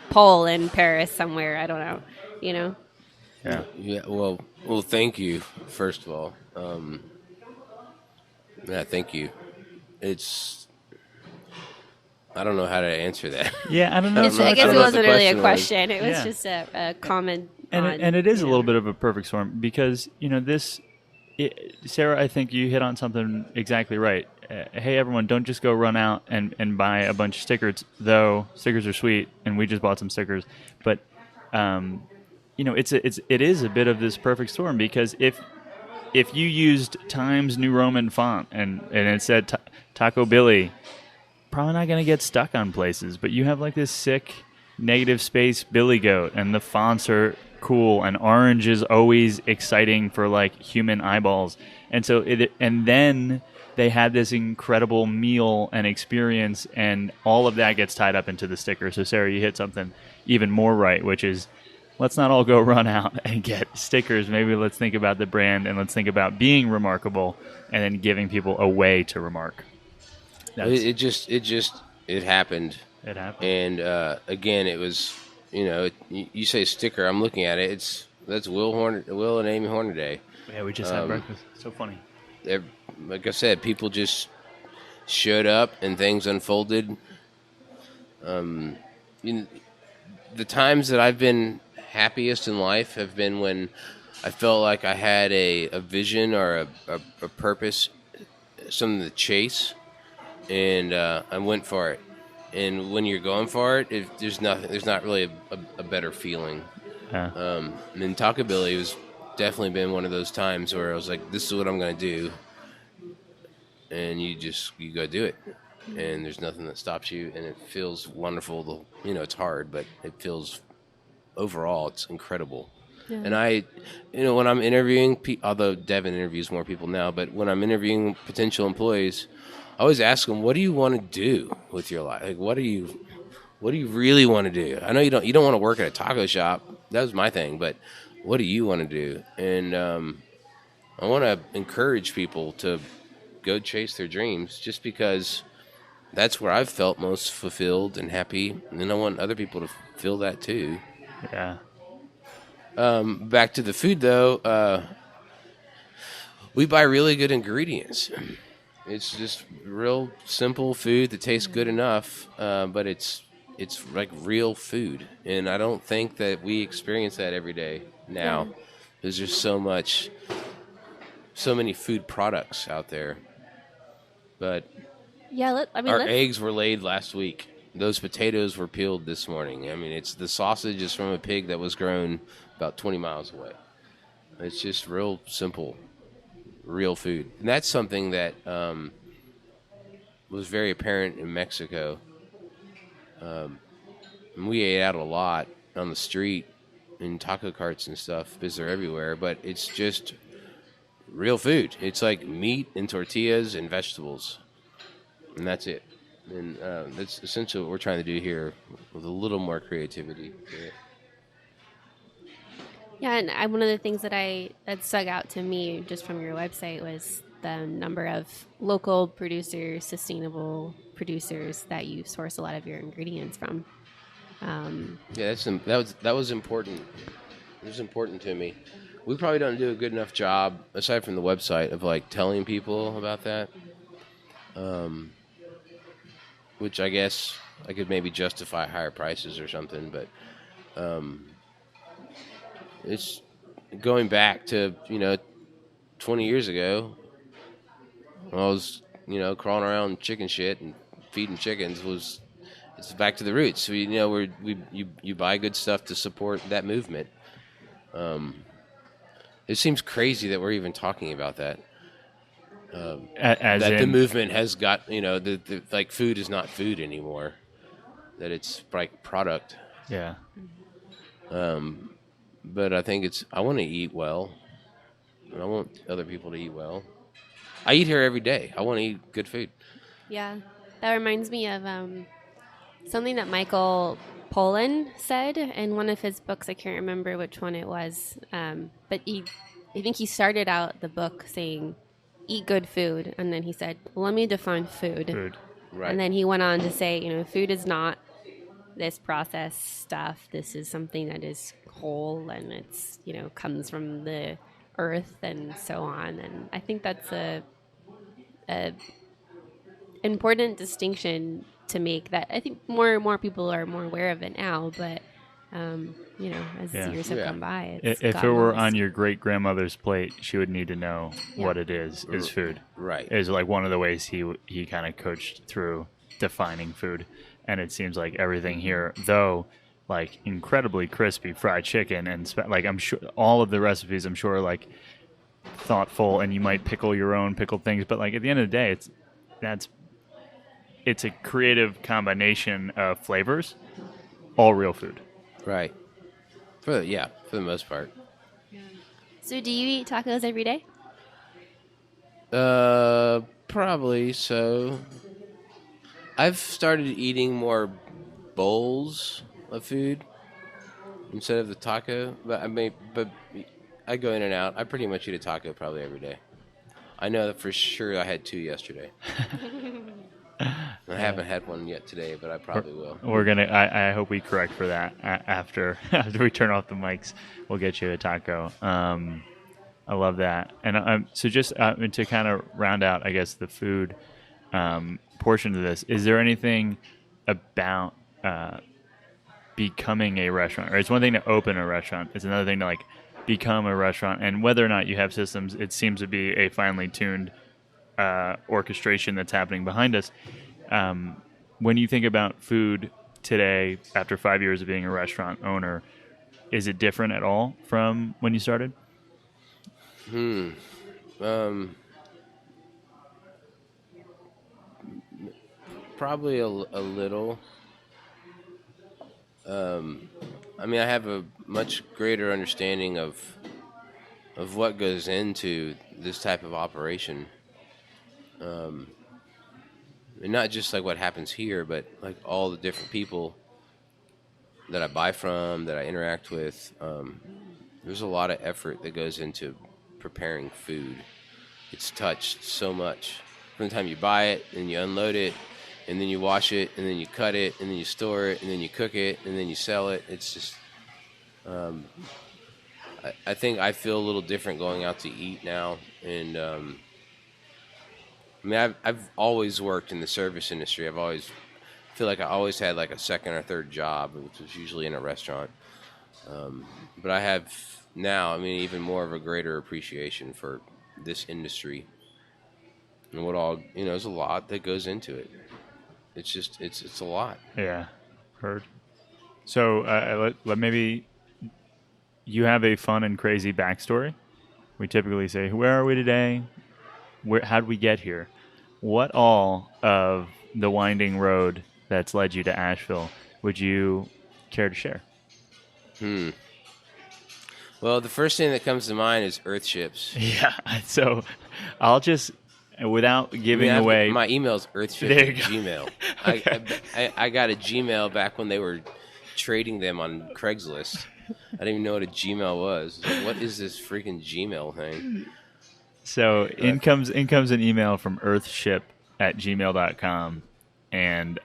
pole in Paris somewhere. I don't know, Yeah. Yeah. Well, thank you. First of all, yeah, thank you. I don't know how to answer that. Yeah, I don't know. I guess it wasn't really a question. Was. It was just a comment. And it is a little bit of a perfect storm because, Sarah, I think you hit on something exactly right. Hey, everyone, don't just go run out and buy a bunch of stickers, though stickers are sweet, and we just bought some stickers. But, it is a bit of this perfect storm because if you used Times New Roman font and it said Taco Billy, probably not going to get stuck on places. But you have like this sick negative space Billy Goat, and the fonts are cool, and orange is always exciting for like human eyeballs. And so and then they had this incredible meal and experience, and all of that gets tied up into the sticker. So Sarah, you hit something even more right, which is let's not all go run out and get stickers. Maybe let's think about the brand, and let's think about being remarkable and then giving people a way to remark. It happened. It happened. And again, it was, you say sticker. I'm looking at it. That's Will and Amy Hornaday. Yeah, we just had breakfast. So funny. Like I said, people just showed up and things unfolded. The times that I've been happiest in life have been when I felt like I had a vision or a purpose, something to chase, and I went for it. And when you're going for it, there's not really a better feeling. Yeah. And Taco Billy has definitely been one of those times where I was like, this is what I'm going to do. And you go do it. And there's nothing that stops you. And it feels wonderful. It's hard, but it feels, overall, it's incredible. Yeah. And I, when I'm interviewing, although Devin interviews more people now, but when I'm interviewing potential employees, I always ask them, what do you want to do with your life? Like, what do you really want to do? I know you don't want to work at a taco shop. That was my thing, but what do you want to do? And I want to encourage people to go chase their dreams just because that's where I've felt most fulfilled and happy. And then I want other people to feel that too. Yeah. Back to the food, though. We buy really good ingredients. It's just real simple food that tastes good enough, but it's like real food. And I don't think that we experience that every day now. Yeah. There's just so many food products out there. But yeah, our eggs were laid last week. Those potatoes were peeled this morning. I mean, the sausage is from a pig that was grown about 20 miles away. It's just real simple, real food. And that's something that was very apparent in Mexico. And we ate out a lot on the street in taco carts and stuff because they're everywhere. But it's just real food. It's like meat and tortillas and vegetables. And that's it. And that's essentially what we're trying to do here with a little more creativity. Yeah, and one of the things that stuck out to me just from your website was the number of local producers, sustainable producers that you source a lot of your ingredients from. Yeah, that was important. It was important to me. We probably don't do a good enough job, aside from the website, of like telling people about that. Which I guess I could maybe justify higher prices or something, but it's going back to 20 years ago. When I was crawling around chicken shit and feeding chickens. It's back to the roots. So, you buy good stuff to support that movement. It seems crazy that we're even talking about that. The movement has got, like food is not food anymore. That it's like product. Yeah. But I think I want to eat well, and I want other people to eat well. I eat here every day. I want to eat good food. Yeah, that reminds me of something that Michael Pollan said in one of his books. I can't remember which one it was, but I think he started out the book saying, "Eat good food," and then he said, well, "Let me define food." Food. Right. And then he went on to say, food is not this processed stuff. This is something that is whole, and it's comes from the earth and so on. And I think that's a important distinction to make that I think more and more people are more aware of it now, but as Yeah. years have Yeah. gone by, it's If it gotten were lost. on your great grandmother's plate, she would need to know Yeah. what it is food. Right. Is like one of the ways he kind of coached through defining food, and it seems like everything here, though, like incredibly crispy fried chicken and like I'm sure all of the recipes I'm sure are like thoughtful, and you might pickle your own pickled things, but like at the end of the day, it's a creative combination of flavors, all real food. Right. For the most part. So do you eat tacos every day? Probably so. I've started eating more bowls of food instead of the taco, but I go in and out. I pretty much eat a taco probably every day. I know that for sure. I had 2 yesterday. I haven't had one yet today, but I probably will. We're gonna. I hope we correct for that after we turn off the mics. We'll get you a taco. I love that. And so just to kind of round out, I guess the food portion of this. Is there anything about becoming a restaurant? Or it's one thing to open a restaurant. It's another thing to like become a restaurant. And whether or not you have systems, it seems to be a finely tuned orchestration that's happening behind us. When you think about food today, after 5 years of being a restaurant owner, is it different at all from when you started? Probably a little. I mean, I have a much greater understanding of what goes into this type of operation, and not just like what happens here, but like all the different people that I buy from, that I interact with. There's a lot of effort that goes into preparing food. It's touched so much from the time you buy it and you unload it, and then you wash it, and then you cut it, and then you store it, and then you cook it, and then you sell it. It's just, I think I feel a little different going out to eat now, and I mean, I've always worked in the service industry. Feel like I always had like a second or third job, which was usually in a restaurant. But I have now, I mean, even more of a greater appreciation for this industry and what all, there's a lot that goes into it. It's just, it's a lot. Yeah, heard. So let maybe you have a fun and crazy backstory. We typically say, "Where are we today? How did we get here? What all of the winding road that's led you to Asheville would you care to share?" Well, the first thing that comes to mind is Earthships. Yeah. So I'll just, without giving I mean, away, my email's Earthships@gmail. Okay. I got a Gmail back when they were trading them on Craigslist. I didn't even know what a Gmail was. Like, what is this freaking Gmail thing? So in comes an email from earthship@gmail.com, and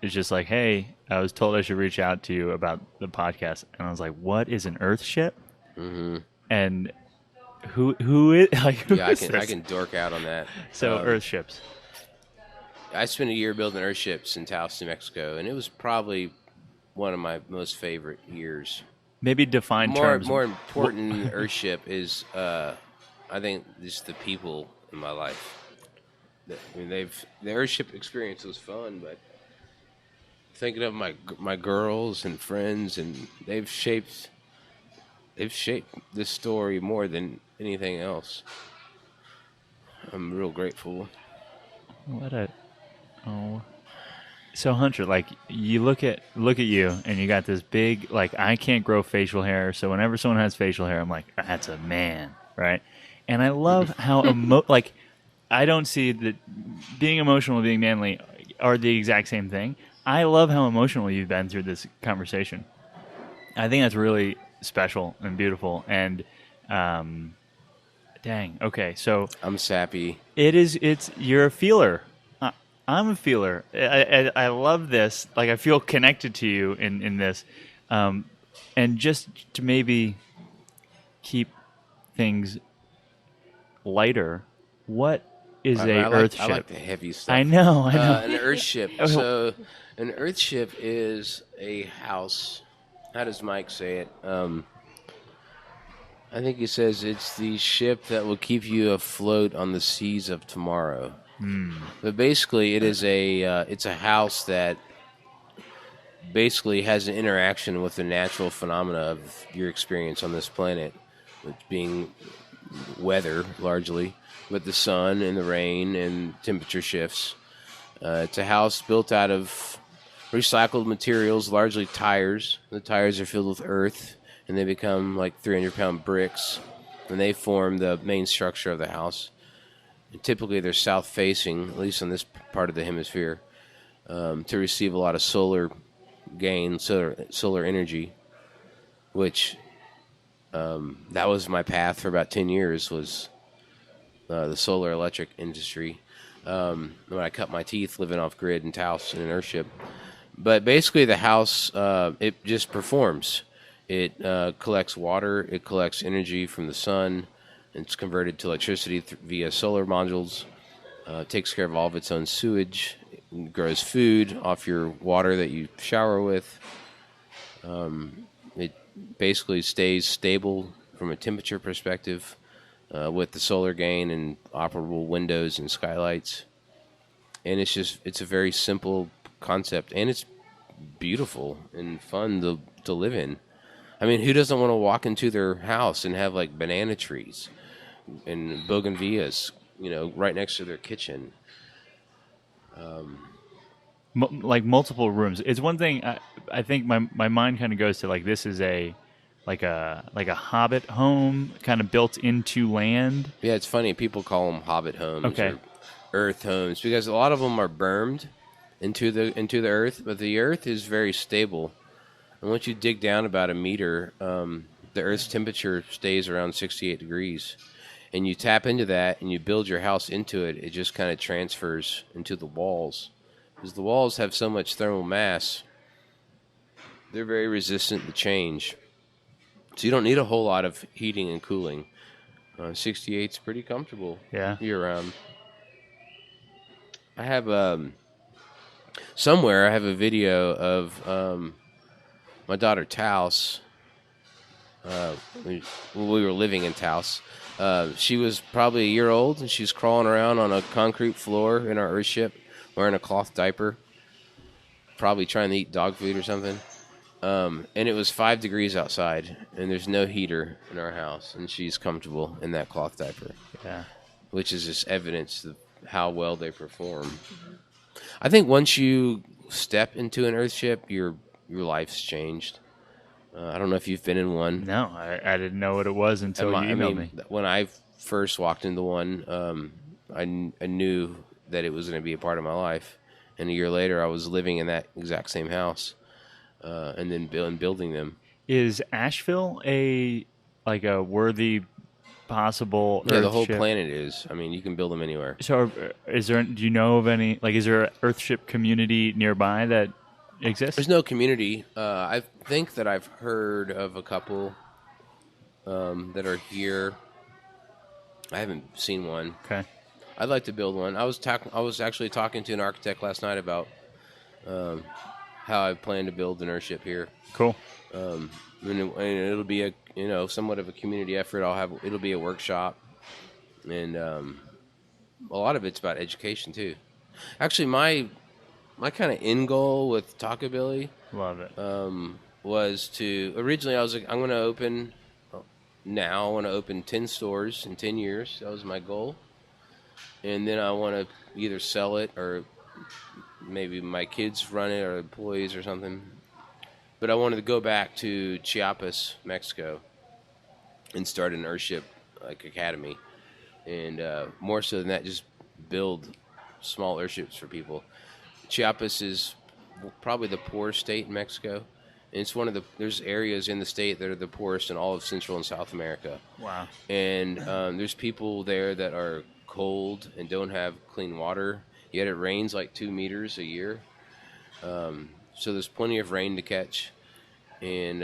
it's just like, "Hey, I was told I should reach out to you about the podcast." And I was like, "What is an Earthship?" Mm-hmm. And who is I this? can dork out on that. So Earthships. I spent a year building Earthships in Taos, New Mexico, and it was probably one of my most favorite years. Maybe define terms. More important than Earthship is, I think, just the people in my life. I mean, the Earthship experience was fun, but thinking of my girls and friends, and they've shaped this story more than anything else. I'm real grateful. What a So Hunter, like you look at you, and you got this big, like I can't grow facial hair, so whenever someone has facial hair, I'm like, that's a man, right? And I love how like I don't see that being emotional and being manly are the exact same thing. I love how emotional you've been through this conversation. I think that's really special and beautiful. And um, dang, okay, so I'm sappy. it is. It's you're a feeler. I'm a feeler. I love this. Like I feel connected to you in this, and just to maybe keep things lighter. What is a I like Earthship? the heavy stuff. I know. I know. An Earthship. So an Earthship is a house. How does Mike say it? I think he says it's the ship that will keep you afloat on the seas of tomorrow. But basically, it is it's a house that basically has an interaction with the natural phenomena of your experience on this planet, which being weather largely, with the sun and the rain and temperature shifts. It's a house built out of recycled materials, largely tires. The tires are filled with earth, and they become like 300-pound bricks, and they form the main structure of the house. And typically, they're south-facing, at least on this part of the hemisphere, to receive a lot of solar gain, solar energy, which that was my path for about 10 years, was the solar electric industry. When I cut my teeth living off grid in Taos in an Earthship. But basically, the house, it just performs. It collects water, it collects energy from the sun, it's converted to electricity via solar modules, takes care of all of its own sewage, grows food off your water that you shower with. It basically stays stable from a temperature perspective with the solar gain and operable windows and skylights. And it's a very simple concept, and it's beautiful and fun to live in. I mean, who doesn't want to walk into their house and have like banana trees and bougainvilleas, right next to their kitchen? Like multiple rooms. It's one thing. I think my mind kind of goes to like this is like a hobbit home kind of built into land. Yeah, it's funny. People call them hobbit homes Okay. or earth homes because a lot of them are bermed into the earth, but the earth is very stable. And once you dig down about a meter, the Earth's temperature stays around 68 degrees. And you tap into that and you build your house into it, it just kind of transfers into the walls. Because the walls have so much thermal mass, they're very resistant to change. So you don't need a whole lot of heating and cooling. 68's pretty comfortable year-round. I have somewhere I have a video of my daughter Taos. We were living in Taos. She was probably a year old, and she's crawling around on a concrete floor in our Earthship, wearing a cloth diaper, probably trying to eat dog food or something. And it was 5 degrees outside, and there's no heater in our house, and she's comfortable in that cloth diaper. Yeah. Which is just evidence of how well they perform. I think once you step into an Earthship, your life's changed. I don't know if you've been in one. No, I didn't know what it was until you emailed me. When I first walked into one, I knew that it was going to be a part of my life. And a year later, I was living in that exact same house, and then building them. Is Asheville a worthy possible? Yeah, the whole Earthship? planet is. I mean, you can build them anywhere. So, is there? Do you know of any? Like, is there an Earthship community nearby that exists? There's no community. I think that I've heard of a couple that are here. I haven't seen one. Okay. I'd like to build one. I was actually talking to an architect last night about how I plan to build an Earthship here. Cool. And it'll be a somewhat of a community effort. It'll be a workshop, and a lot of it's about education too. Actually, my kind of end goal with Talkabilly, Love it. was to originally I was like, I want to open 10 stores in 10 years. That was my goal. And then I want to either sell it or maybe my kids run it or employees or something. But I wanted to go back to Chiapas, Mexico, and start an Earthship academy, and more so than that, just build small Earthships for people. Chiapas is probably the poorest state in Mexico. And it's there's areas in the state that are the poorest in all of Central and South America. Wow. And there's people there that are cold and don't have clean water, yet it rains like 2 meters a year. So there's plenty of rain to catch. And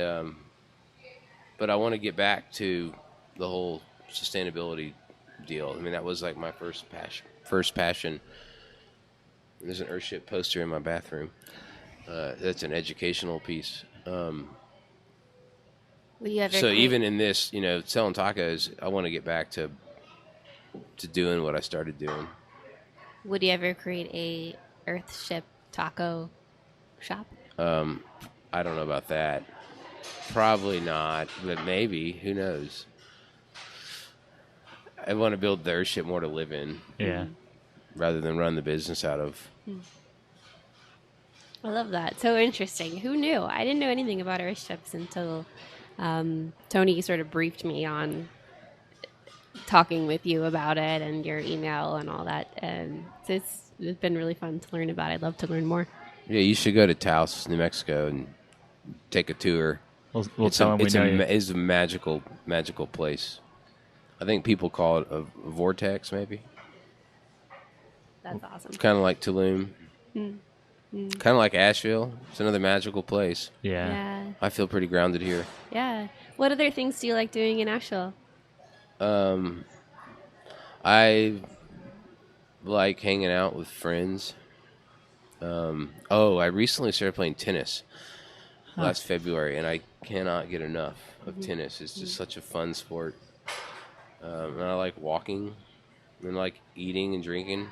but I want to get back to the whole sustainability deal. I mean, that was like my first passion. There's an Earthship poster in my bathroom. That's an educational piece. Will you ever So even in this, selling tacos, I want to get back to doing what I started doing. Would you ever create a Earthship taco shop? I don't know about that. Probably not, but maybe. Who knows? I want to build the Earthship more to live in. Yeah. Rather than run the business out of. I love that. So interesting. Who knew? I didn't know anything about Earthships until Tony sort of briefed me on talking with you about it and your email and all that. And so it's been really fun to learn about. I'd love to learn more. Yeah, you should go to Taos, New Mexico, and take a tour. We'll tell them we know you. It's a magical place. I think people call it a vortex, maybe. That's awesome. It's kind of like Tulum. Kind of like Asheville. It's another magical place. Yeah. I feel pretty grounded here. Yeah. What other things do you like doing in Asheville? I like hanging out with friends. I recently started playing tennis last February, and I cannot get enough of tennis. It's just such a fun sport. And I like walking, and I like eating and drinking.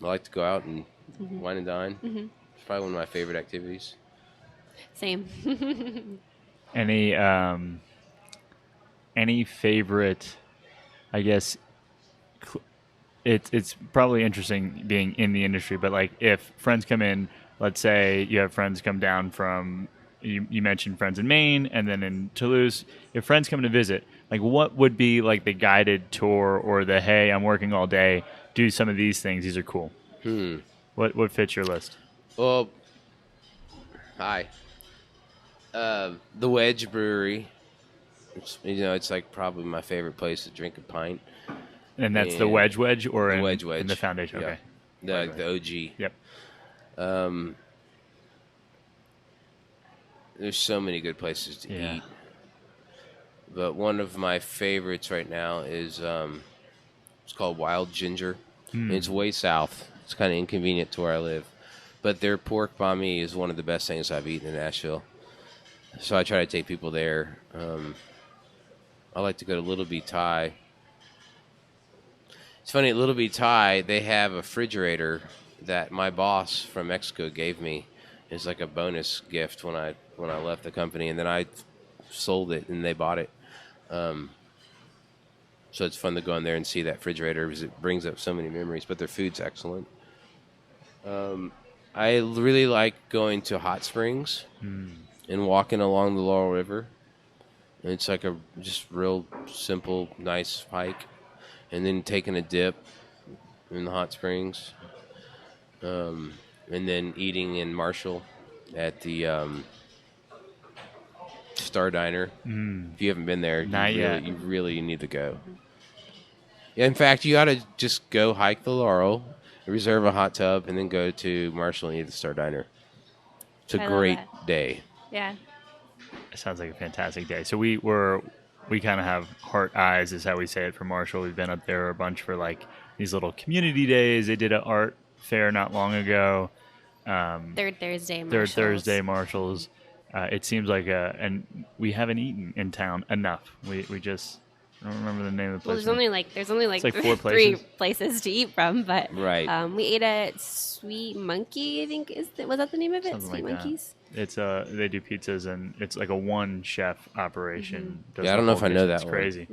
I like to go out and wine and dine. It's probably one of my favorite activities. Same. Any favorite, I guess, it's probably interesting being in the industry, but like if friends come in, let's say you have friends come down from, you mentioned friends in Maine and then in Toulouse, if friends come to visit, like what would be like the guided tour or the, hey, I'm working all day, do some of these things, these are cool. What fits your list? Well, hi. The Wedge Brewery. It's like probably my favorite place to drink a pint. And that's the Wedge or the Wedge in the foundation? Yeah. Okay. The OG. Yep. There's so many good places to eat. But one of my favorites right now is it's called Wild Ginger. It's way south. It's kind of inconvenient to where I live. But their pork banh mi is one of the best things I've eaten in Asheville. So I try to take people there. I like to go to Little B Thai. It's funny, at Little B Thai, they have a refrigerator that my boss from Mexico gave me. It's like a bonus gift when I left the company, and then I sold it and they bought it. So it's fun to go in there and see that refrigerator because it brings up so many memories, but their food's excellent. I really like going to hot springs and walking along the Laurel River. And it's like a just real simple, nice hike. And then taking a dip in the hot springs. And then eating in Marshall at the Star Diner. If you haven't been there, you really need to go. Yeah, in fact, you ought to just go hike the Laurel, reserve a hot tub, and then go to Marshall and eat at the Star Diner. It's a great day. Yeah. It sounds like a fantastic day. So we kind of have heart eyes is how we say it for Marshall. We've been up there a bunch for like these little community days. They did an art fair not long ago. Third Thursday Marshalls. It seems like and we haven't eaten in town enough. We just I don't remember the name of the place. Well, there's only like 4 3 places to eat from, but right. We ate at Sweet Monkey, I think was that the name of it? Something Sweet like Monkeys. That. It's they do pizzas and it's like a one chef operation. Yeah, I don't know if I know that. It's crazy.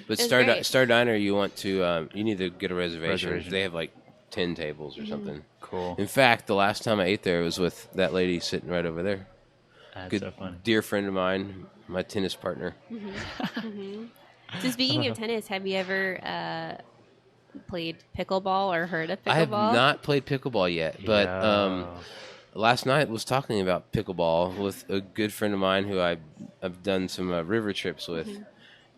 But Star Diner, you want to you need to get a reservation. They have like 10 tables or something. cool. In fact, the last time I ate there was with that lady sitting right over there. That's Good, so funny. dear friend of mine, my tennis partner. So speaking of tennis, have you ever played pickleball or heard of pickleball? I have not played pickleball yet, but Yeah. last night was talking about pickleball with a good friend of mine who I've done some river trips with,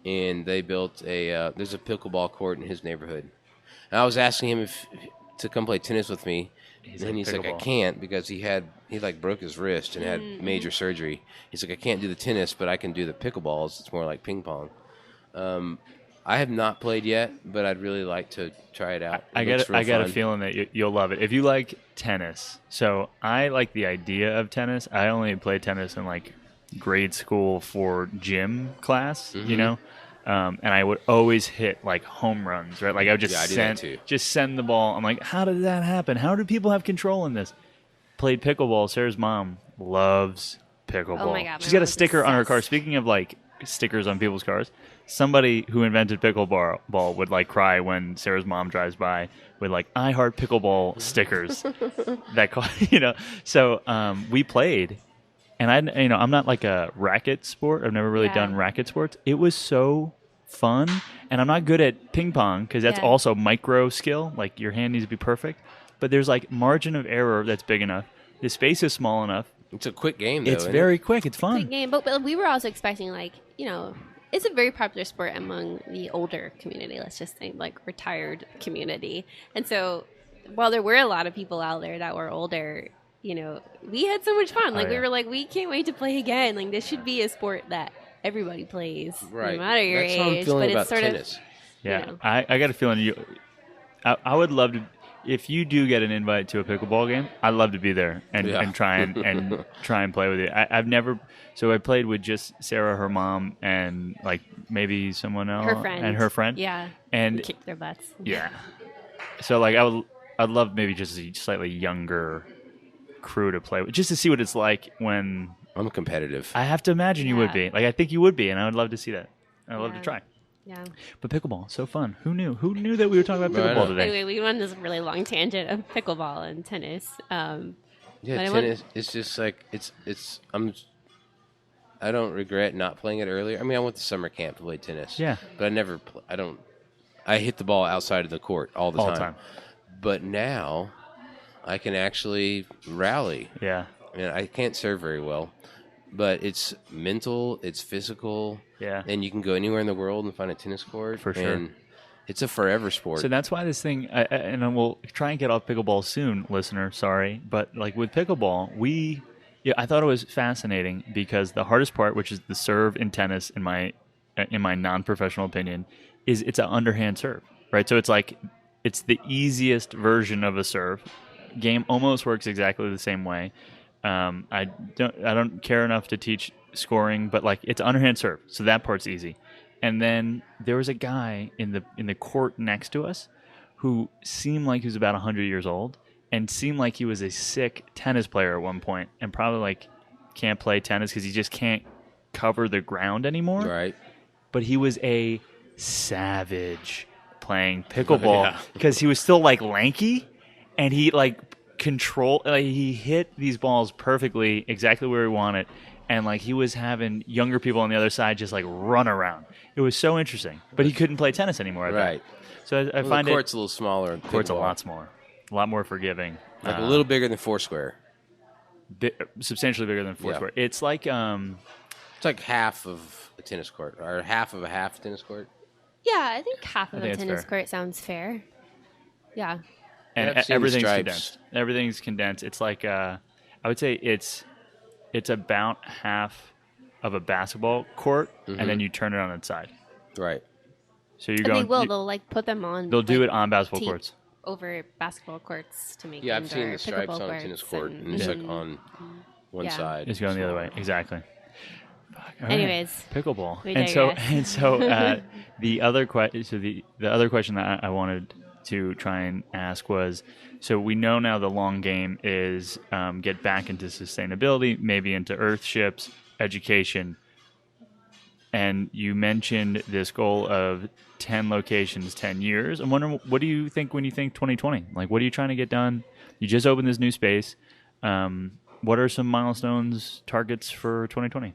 and they built there's a pickleball court in his neighborhood. And I was asking him to come play tennis with me, and he's like, I "Pickleball." can't because he like broke his wrist and had major surgery. He's like, I can't do the tennis, but I can do the pickleballs. It's more like ping pong. I have not played yet, but I'd really like to try it out. I got a feeling that you'll love it if you like tennis. So I like the idea of tennis. I only played tennis in like grade school for gym class, you know, and I would always hit like home runs, right? Like I would just send the ball. I'm like, how did that happen? How do people have control in this? Played pickleball. Sarah's mom loves pickleball. Oh my God, She's my got a mom's sticker on her car. obsessed. Speaking of like stickers on people's cars, somebody who invented pickleball would like cry when Sarah's mom drives by with like "I heart pickleball" stickers. So we played, and I'm not like a racket sport. I've never really done racket sports. It was so fun, and I'm not good at ping pong because that's also micro skill. Like your hand needs to be perfect, but there's like margin of error that's big enough. The space is small enough. It's a quick game, though. It's very quick. It's fun. Quick game, but we were also expecting it's a very popular sport among the older community. Let's just say like retired community. And so while there were a lot of people out there that were older, we had so much fun. Like we were like, we can't wait to play again. Like this should be a sport that everybody plays, no matter your That's how I'm age. feeling But about it's sort tennis. of Yeah, I got a feeling I would love to. If you do get an invite to a pickleball game, I'd love to be there and try and play with you. I've never. So I played with just Sarah, her mom, and like maybe someone else, her friend. Yeah, and we kicked their butts. Yeah. So like I'd love maybe just a slightly younger crew to play with, just to see what it's like when. I'm competitive. I have to imagine you would be. Like I think you would be, and I would love to see that. I'd love to try. Yeah. But pickleball, so fun. Who knew? Who knew that we were talking about pickleball today? Anyway, we went on this really long tangent of pickleball and tennis. Tennis. It's just like I don't regret not playing it earlier. I mean, I went to summer camp to play tennis. Yeah. But I hit the ball outside of the court all the time. But now I can actually rally. Yeah. And I can't serve very well. But it's mental, it's physical, and you can go anywhere in the world and find a tennis court. For sure. And it's a forever sport. So that's why this thing, and we'll try and get off pickleball soon, listener, sorry. But like with pickleball, I thought it was fascinating because the hardest part, which is the serve in tennis, in my non-professional opinion, is it's an underhand serve, right? So it's the easiest version of a serve. Game almost works exactly the same way. I don't care enough to teach scoring, but like it's underhand serve, so that part's easy. And then there was a guy in the court next to us who seemed like he was about 100 years old and seemed like he was a sick tennis player at one point, and probably like can't play tennis because he just can't cover the ground anymore. Right. But he was a savage playing pickleball because he was still like lanky, and he like. He hit these balls perfectly, exactly where he wanted, and like he was having younger people on the other side just like run around. It was so interesting, but he couldn't play tennis anymore. Right. So I find the court's a little smaller. The court's a lot smaller, a lot more forgiving, like a little bigger than Foursquare. Substantially bigger than Foursquare. Yeah. It's like half of a tennis court, or half of a half tennis court. Yeah, I think half of a tennis court sounds fair. Yeah. And everything's condensed. Everything's condensed. It's like I would say it's about half of a basketball court, and then you turn it on its side. Right. So you're going. They'll like put them on. They'll do it on basketball courts. Over basketball courts to make. Yeah, I've seen the stripes on a tennis court, and it's like on one side. It's going the other way. Exactly. Anyways, pickleball. And so the other question that I wanted to try and ask was, so we know now the long game is get back into sustainability, maybe into Earthships, education, and you mentioned this goal of 10 locations, 10 years. I'm wondering, what do you think when you think 2020? Like, what are you trying to get done? you just opened this new space. What are some milestones, targets for 2020?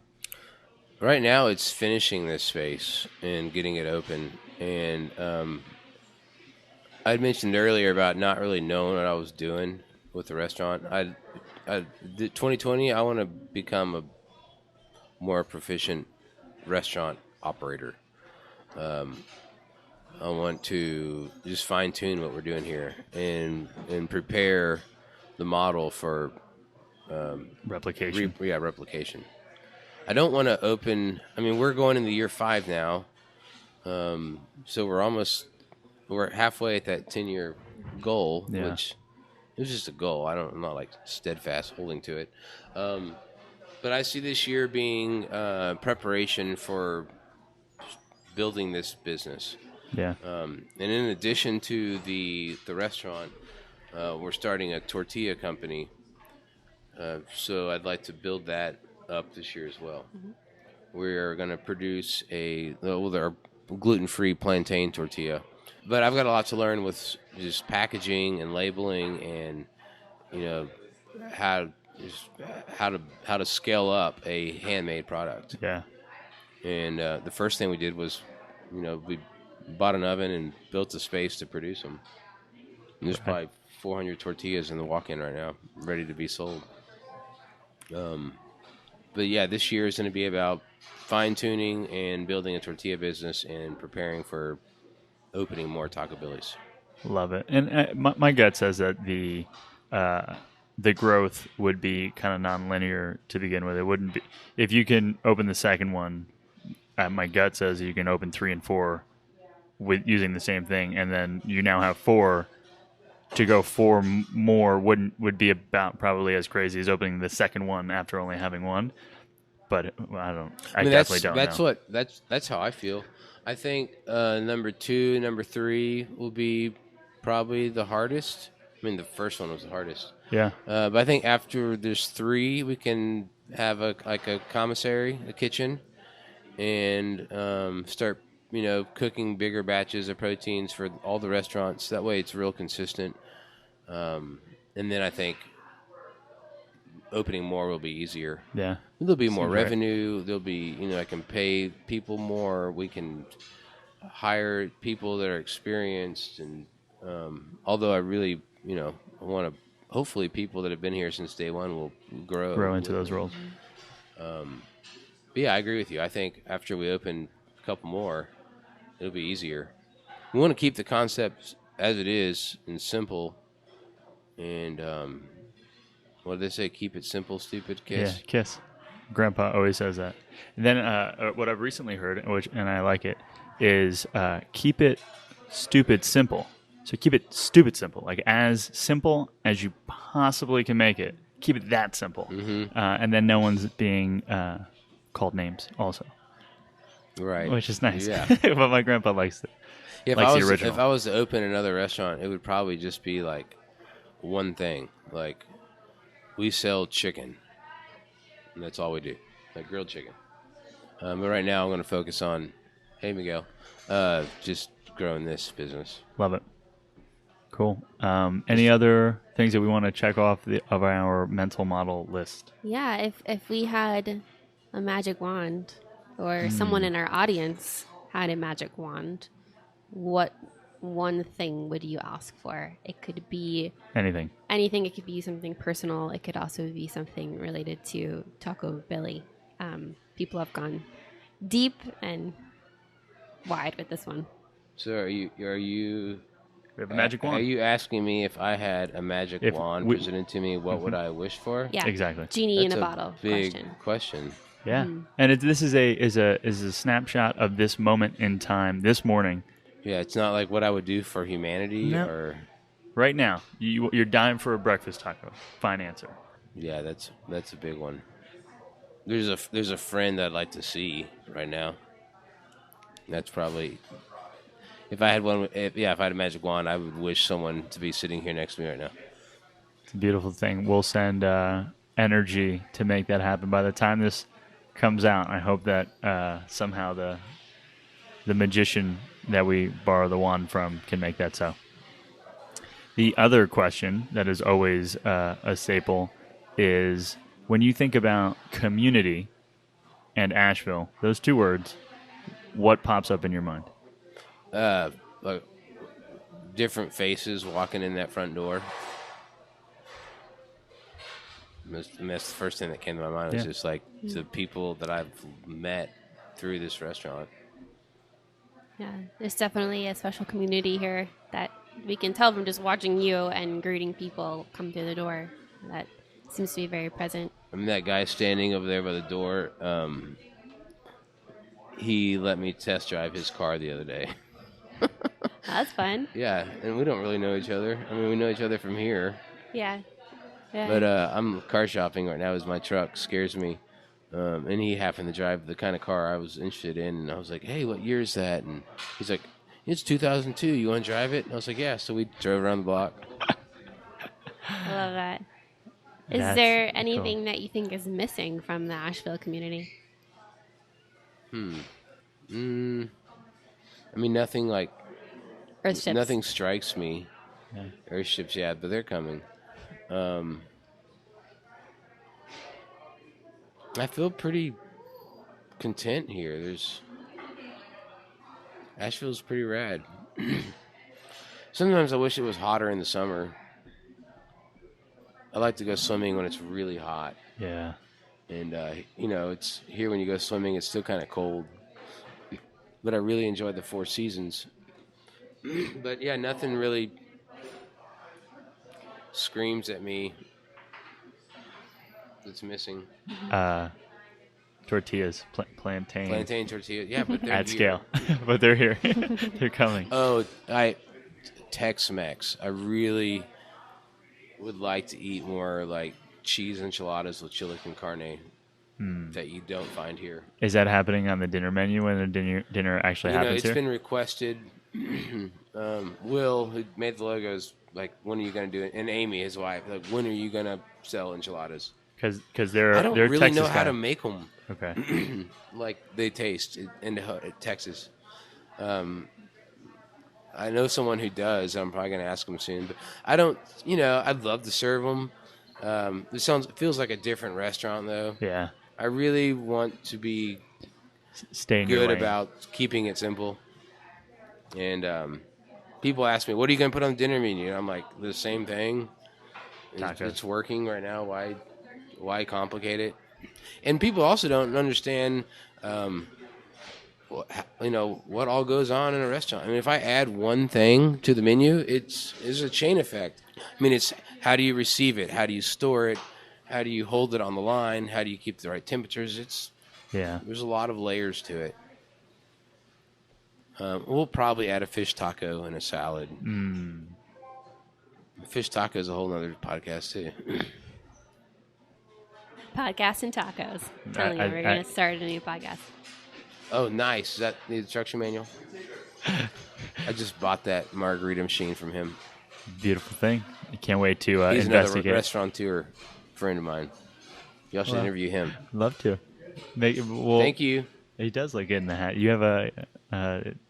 Right now, it's finishing this space and getting it open. And I'd mentioned earlier about not really knowing what I was doing with the restaurant. 2020, I want to become a more proficient restaurant operator. I want to just fine tune what we're doing here and prepare the model for Replication. replication. I don't want to open. I mean, we're going into year 5 now, so we're halfway at that 10-year goal, which it was just a goal. I'm not like steadfast holding to it, but I see this year being preparation for building this business. Yeah. And in addition to the restaurant, we're starting a tortilla company. So I'd like to build that up this year as well. Mm-hmm. We're going to produce our gluten-free plantain tortilla. But I've got a lot to learn with just packaging and labeling and, how to scale up a handmade product. Yeah. And the first thing we did was, we bought an oven and built a space to produce them. And there's probably 400 tortillas in the walk-in right now, ready to be sold. But yeah, this year is going to be about fine-tuning and building a tortilla business and preparing for opening more Taco Bellies. Love it. And my gut says that the growth would be kind of non-linear to begin with. It wouldn't be if you can open the second one. My gut says you can open 3 and 4 with using the same thing, and then you now have 4. To go 4 more would be about probably as crazy as opening the second one after only having one. But I definitely don't know. That's how I feel. I think number 2, number 3 will be probably the hardest. I mean, the first one was the hardest. Yeah. But I think after there's 3, we can have a commissary, a kitchen, and start cooking bigger batches of proteins for all the restaurants. That way it's real consistent. And then I think opening more will be easier. Yeah. There'll be more revenue. Right. There'll be, I can pay people more. We can hire people that are experienced. And although I really, I want to, hopefully people that have been here since day one will grow into those roles. But yeah, I agree with you. I think after we open a couple more, it'll be easier. We want to keep the concept as it is and simple. And what do they say? Keep it simple, stupid, kiss. Yeah, kiss. Grandpa always says that. And then what I've recently heard, and I like it, is keep it stupid simple. So keep it stupid simple, like as simple as you possibly can make it. Keep it that simple. Mm-hmm. And then no one's being called names also. Right. Which is nice. Yeah. But my grandpa likes it. Yeah, the original. If I was to open another restaurant, it would probably just be like one thing. Like, we sell chicken. And that's all we do. Like grilled chicken. But right now I'm going to focus on, hey, Miguel, just growing this business. Love it. Cool. Any other things that we want to check off of our mental model list? Yeah, if we had a magic wand or someone in our audience had a magic wand, what one thing would you ask for? It could be anything. It could be something personal. It could also be something related to Taco Belly. People have gone deep and wide with this one. So are you we have a magic wand. Are you asking me if I had a magic wand presented to me, what would I wish for? Yeah, exactly. Genie in a bottle. Big question. Yeah, and this is a snapshot of this moment in time, this morning. Yeah, it's not like what I would do for humanity or. Right now, you're dying for a breakfast taco. Fine answer. Yeah, that's a big one. There's a friend I'd like to see right now. That's probably. If I had a magic wand, I would wish someone to be sitting here next to me right now. It's a beautiful thing. We'll send energy to make that happen. By the time this comes out, I hope that somehow the magician that we borrow the wand from can make that so. The other question that is always a staple is when you think about community and Asheville, those two words, what pops up in your mind? Like different faces walking in that front door. That's the first thing that came to my mind. Was just like the people that I've met through this restaurant. Yeah, there's definitely a special community here that we can tell from just watching you and greeting people come through the door. That seems to be very present. I mean, that guy standing over there by the door, he let me test drive his car the other day. That's fun. Yeah, and we don't really know each other. I mean, we know each other from here. Yeah. Yeah. But I'm car shopping right now as my truck scares me. And he happened to drive the kind of car I was interested in. And I was like, hey, what year is that? And he's like, it's 2002. You want to drive it? And I was like, yeah. So we drove around the block. I love that. Is That's there anything cool. that you think is missing from the Asheville community? I mean, nothing like, Earthships. nothing strikes me. Yeah. Earthships, yeah, but they're coming. I feel pretty content here. Asheville's pretty rad. Sometimes I wish it was hotter in the summer. I like to go swimming when it's really hot. Yeah. And, it's here when you go swimming, it's still kind of cold. But I really enjoy the Four Seasons. But, yeah, nothing really screams at me that's missing. Tortillas, plantain. Plantain tortilla. Yeah, but they're At here. scale. But they're here. They're coming. Oh, Tex-Mex. I really would like to eat more like cheese enchiladas with chili con carne that you don't find here. Is that happening on the dinner menu when the dinner actually happens It's here? been requested. Will, who made the logos, like, when are you going to do it? And Amy, his wife, like, when are you going to sell enchiladas? Because they're I don't they're really Texas know how guy. to make them Okay. like they taste in Texas. I know someone who does. I'm probably going to ask them soon. But I don't, I'd love to serve them. It feels like a different restaurant, though. Yeah. I really want to be Stay in your good lane. about keeping it simple. And people ask me, what are you going to put on the dinner menu? And I'm like, the same thing. Tacos. It's working right now. Why complicate it? And people also don't understand, what all goes on in a restaurant. I mean, if I add one thing to the menu, it's a chain effect. I mean, it's how do you receive it? How do you store it? How do you hold it on the line? How do you keep the right temperatures? There's a lot of layers to it. We'll probably add a fish taco and a salad. Fish taco is a whole other podcast, too. Podcast and tacos. I'm telling you, we're going to start a new podcast. Oh, nice. Is that the instruction manual? I just bought that margarita machine from him. Beautiful thing. I can't wait to He's another investigate. restaurateur friend of mine. Y'all should interview him. Love to. Thank you. He does look good in the hat. You have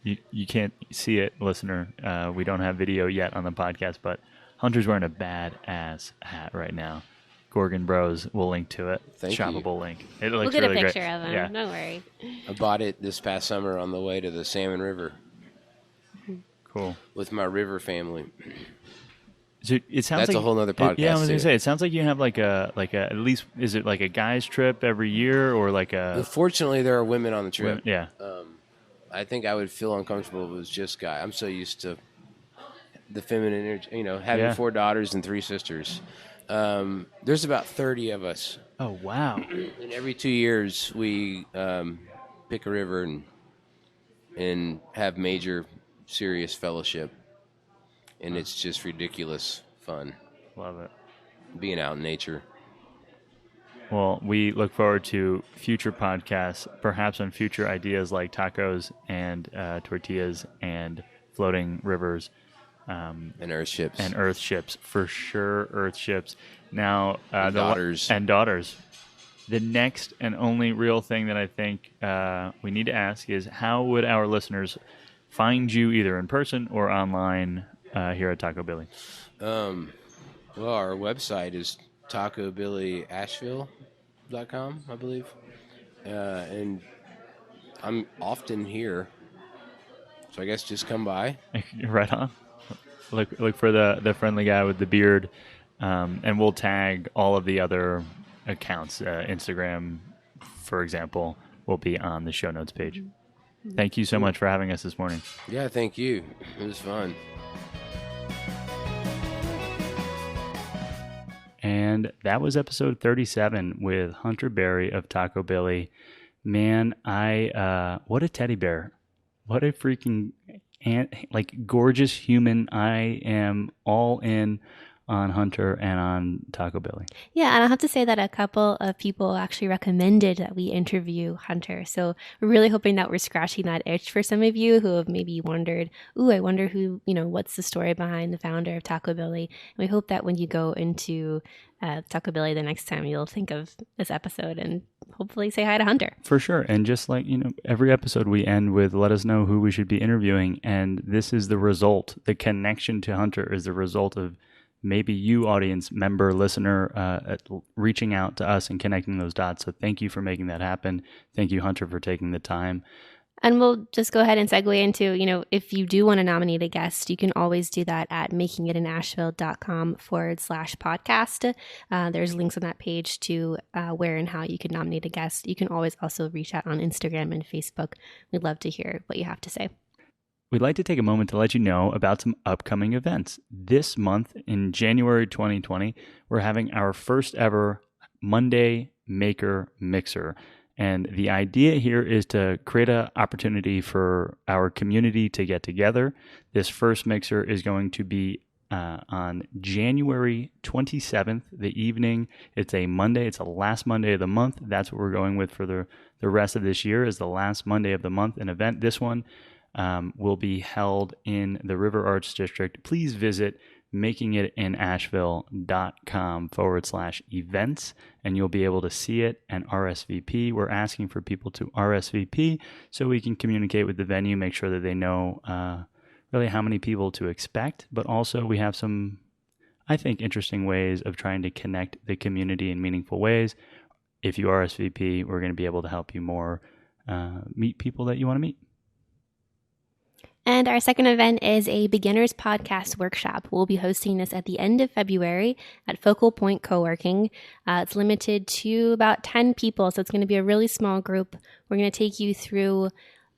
you can't see it, listener. We don't have video yet on the podcast, but Hunter's wearing a badass hat right now. Gorgon Bros will link to it. Thank you. Shoppable link. It We'll looks get really a picture great. of him. Yeah. Don't worry. I bought it this past summer on the way to the Salmon River Cool. with my river family. So it sounds That's like a whole nother podcast. Yeah, I was too. gonna say it sounds like you have like a at least is it like a guy's trip every year or like a Fortunately, there are women on the trip. yeah. I think I would feel uncomfortable if it was just guy. I'm so used to the feminine energy, having Yeah. 4 daughters and 3 sisters. There's about 30 of us. Oh wow. And every 2 years, we pick a river and have major, serious fellowship. And it's just ridiculous fun Love it. being out in nature. Well, we look forward to future podcasts, perhaps on future ideas like tacos and tortillas and floating rivers And Earthships. and Earthships. For sure, Earthships. Now, And daughters. And daughters. The next and only real thing that I think we need to ask is how would our listeners find you either in person or online here at Taco Billy? Well, our website is tacobillyasheville.com, I believe. And I'm often here, so I guess just come by. Right on. Look for the friendly guy with the beard, and we'll tag all of the other accounts. Instagram, for example, will be on the show notes page. Thank you so Cool. much for having us this morning. Yeah, thank you. It was fun. And that was episode 37 with Hunter Berry of Taco Billy. Man, what a teddy bear. What a freaking gorgeous human. I am all in on Hunter and on Taco Billy. Yeah, and I'll have to say that a couple of people actually recommended that we interview Hunter. So we're really hoping that we're scratching that itch for some of you who have maybe wondered, ooh, I wonder who, what's the story behind the founder of Taco Billy. And we hope that when you go into Taco Billy the next time, you'll think of this episode and hopefully say hi to Hunter. For sure. And just like, every episode we end with, let us know who we should be interviewing. And this is the result. The connection to Hunter is the result of maybe you, audience member, listener, reaching out to us and connecting those dots. So thank you for making that happen. Thank you, Hunter, for taking the time. And we'll just go ahead and segue into, if you do want to nominate a guest, you can always do that at makingitinasheville.com/podcast. There's links on that page to where and how you can nominate a guest. You can always also reach out on Instagram and Facebook. We'd love to hear what you have to say. We'd like to take a moment to let you know about some upcoming events. This month, in January 2020, we're having our first ever Monday Maker Mixer. And the idea here is to create an opportunity for our community to get together. This first mixer is going to be on January 27th, the evening. It's a Monday. It's the last Monday of the month. That's what we're going with for the rest of this year, is the last Monday of the month, an event. This one will be held in the River Arts District. Please visit makingitinasheville.com/events, and you'll be able to see it and RSVP. We're asking for people to RSVP so we can communicate with the venue, make sure that they know really how many people to expect, but also we have some, I think, interesting ways of trying to connect the community in meaningful ways. If you RSVP, we're going to be able to help you more meet people that you want to meet. And our second event is a beginners podcast workshop. We'll be hosting this at the end of February at Focal Point Co-working. It's limited to about 10 people, so it's going to be a really small group. We're going to take you through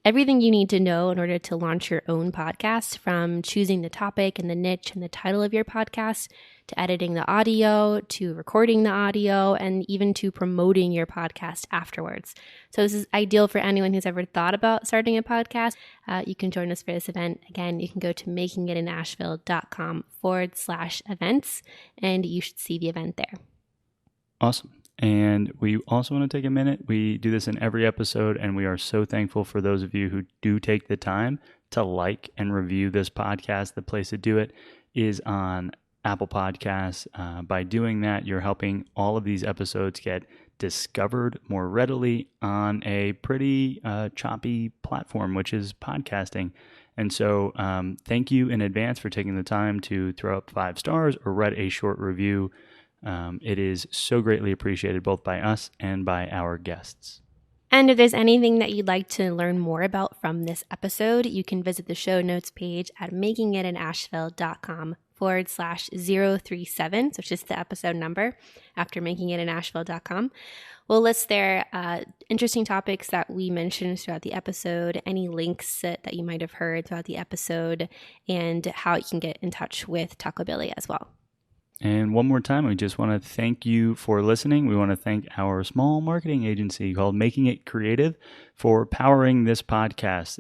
everything you need to know in order to launch your own podcast, from choosing the topic and the niche and the title of your podcast, to editing the audio, to recording the audio, and even to promoting your podcast afterwards. So this is ideal for anyone who's ever thought about starting a podcast. You can join us for this event. Again, you can go to makingitinasheville.com/events, and you should see the event there. Awesome. And we also want to take a minute. We do this in every episode, and we are so thankful for those of you who do take the time to like and review this podcast. The place to do it is on Apple Podcasts. By doing that, you're helping all of these episodes get discovered more readily on a pretty choppy platform, which is podcasting. And so thank you in advance for taking the time to throw up 5 stars or write a short review. It is so greatly appreciated both by us and by our guests. And if there's anything that you'd like to learn more about from this episode, you can visit the show notes page at makingitinasheville.com/037. So it's just the episode number after makingitinasheville.com. We'll list there interesting topics that we mentioned throughout the episode, any links that you might have heard throughout the episode, and how you can get in touch with Taco Billy as well. And one more time, we just want to thank you for listening. We want to thank our small marketing agency called Making It Creative for powering this podcast.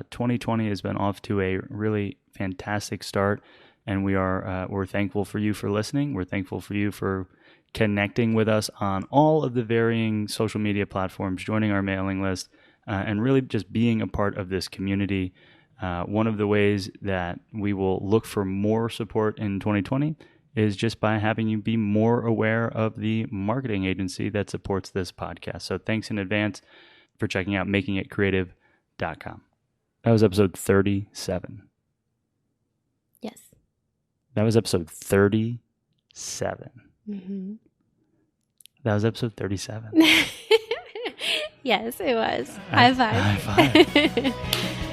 2020 has been off to a really fantastic start, and we're thankful for you for listening. We're thankful for you for connecting with us on all of the varying social media platforms, joining our mailing list, and really just being a part of this community. One of the ways that we will look for more support in 2020 is just by having you be more aware of the marketing agency that supports this podcast. So thanks in advance for checking out makingitcreative.com. That was episode 37. Yes. That was episode 37. Mm-hmm. That was episode 37. Yes, it was. High five. High five.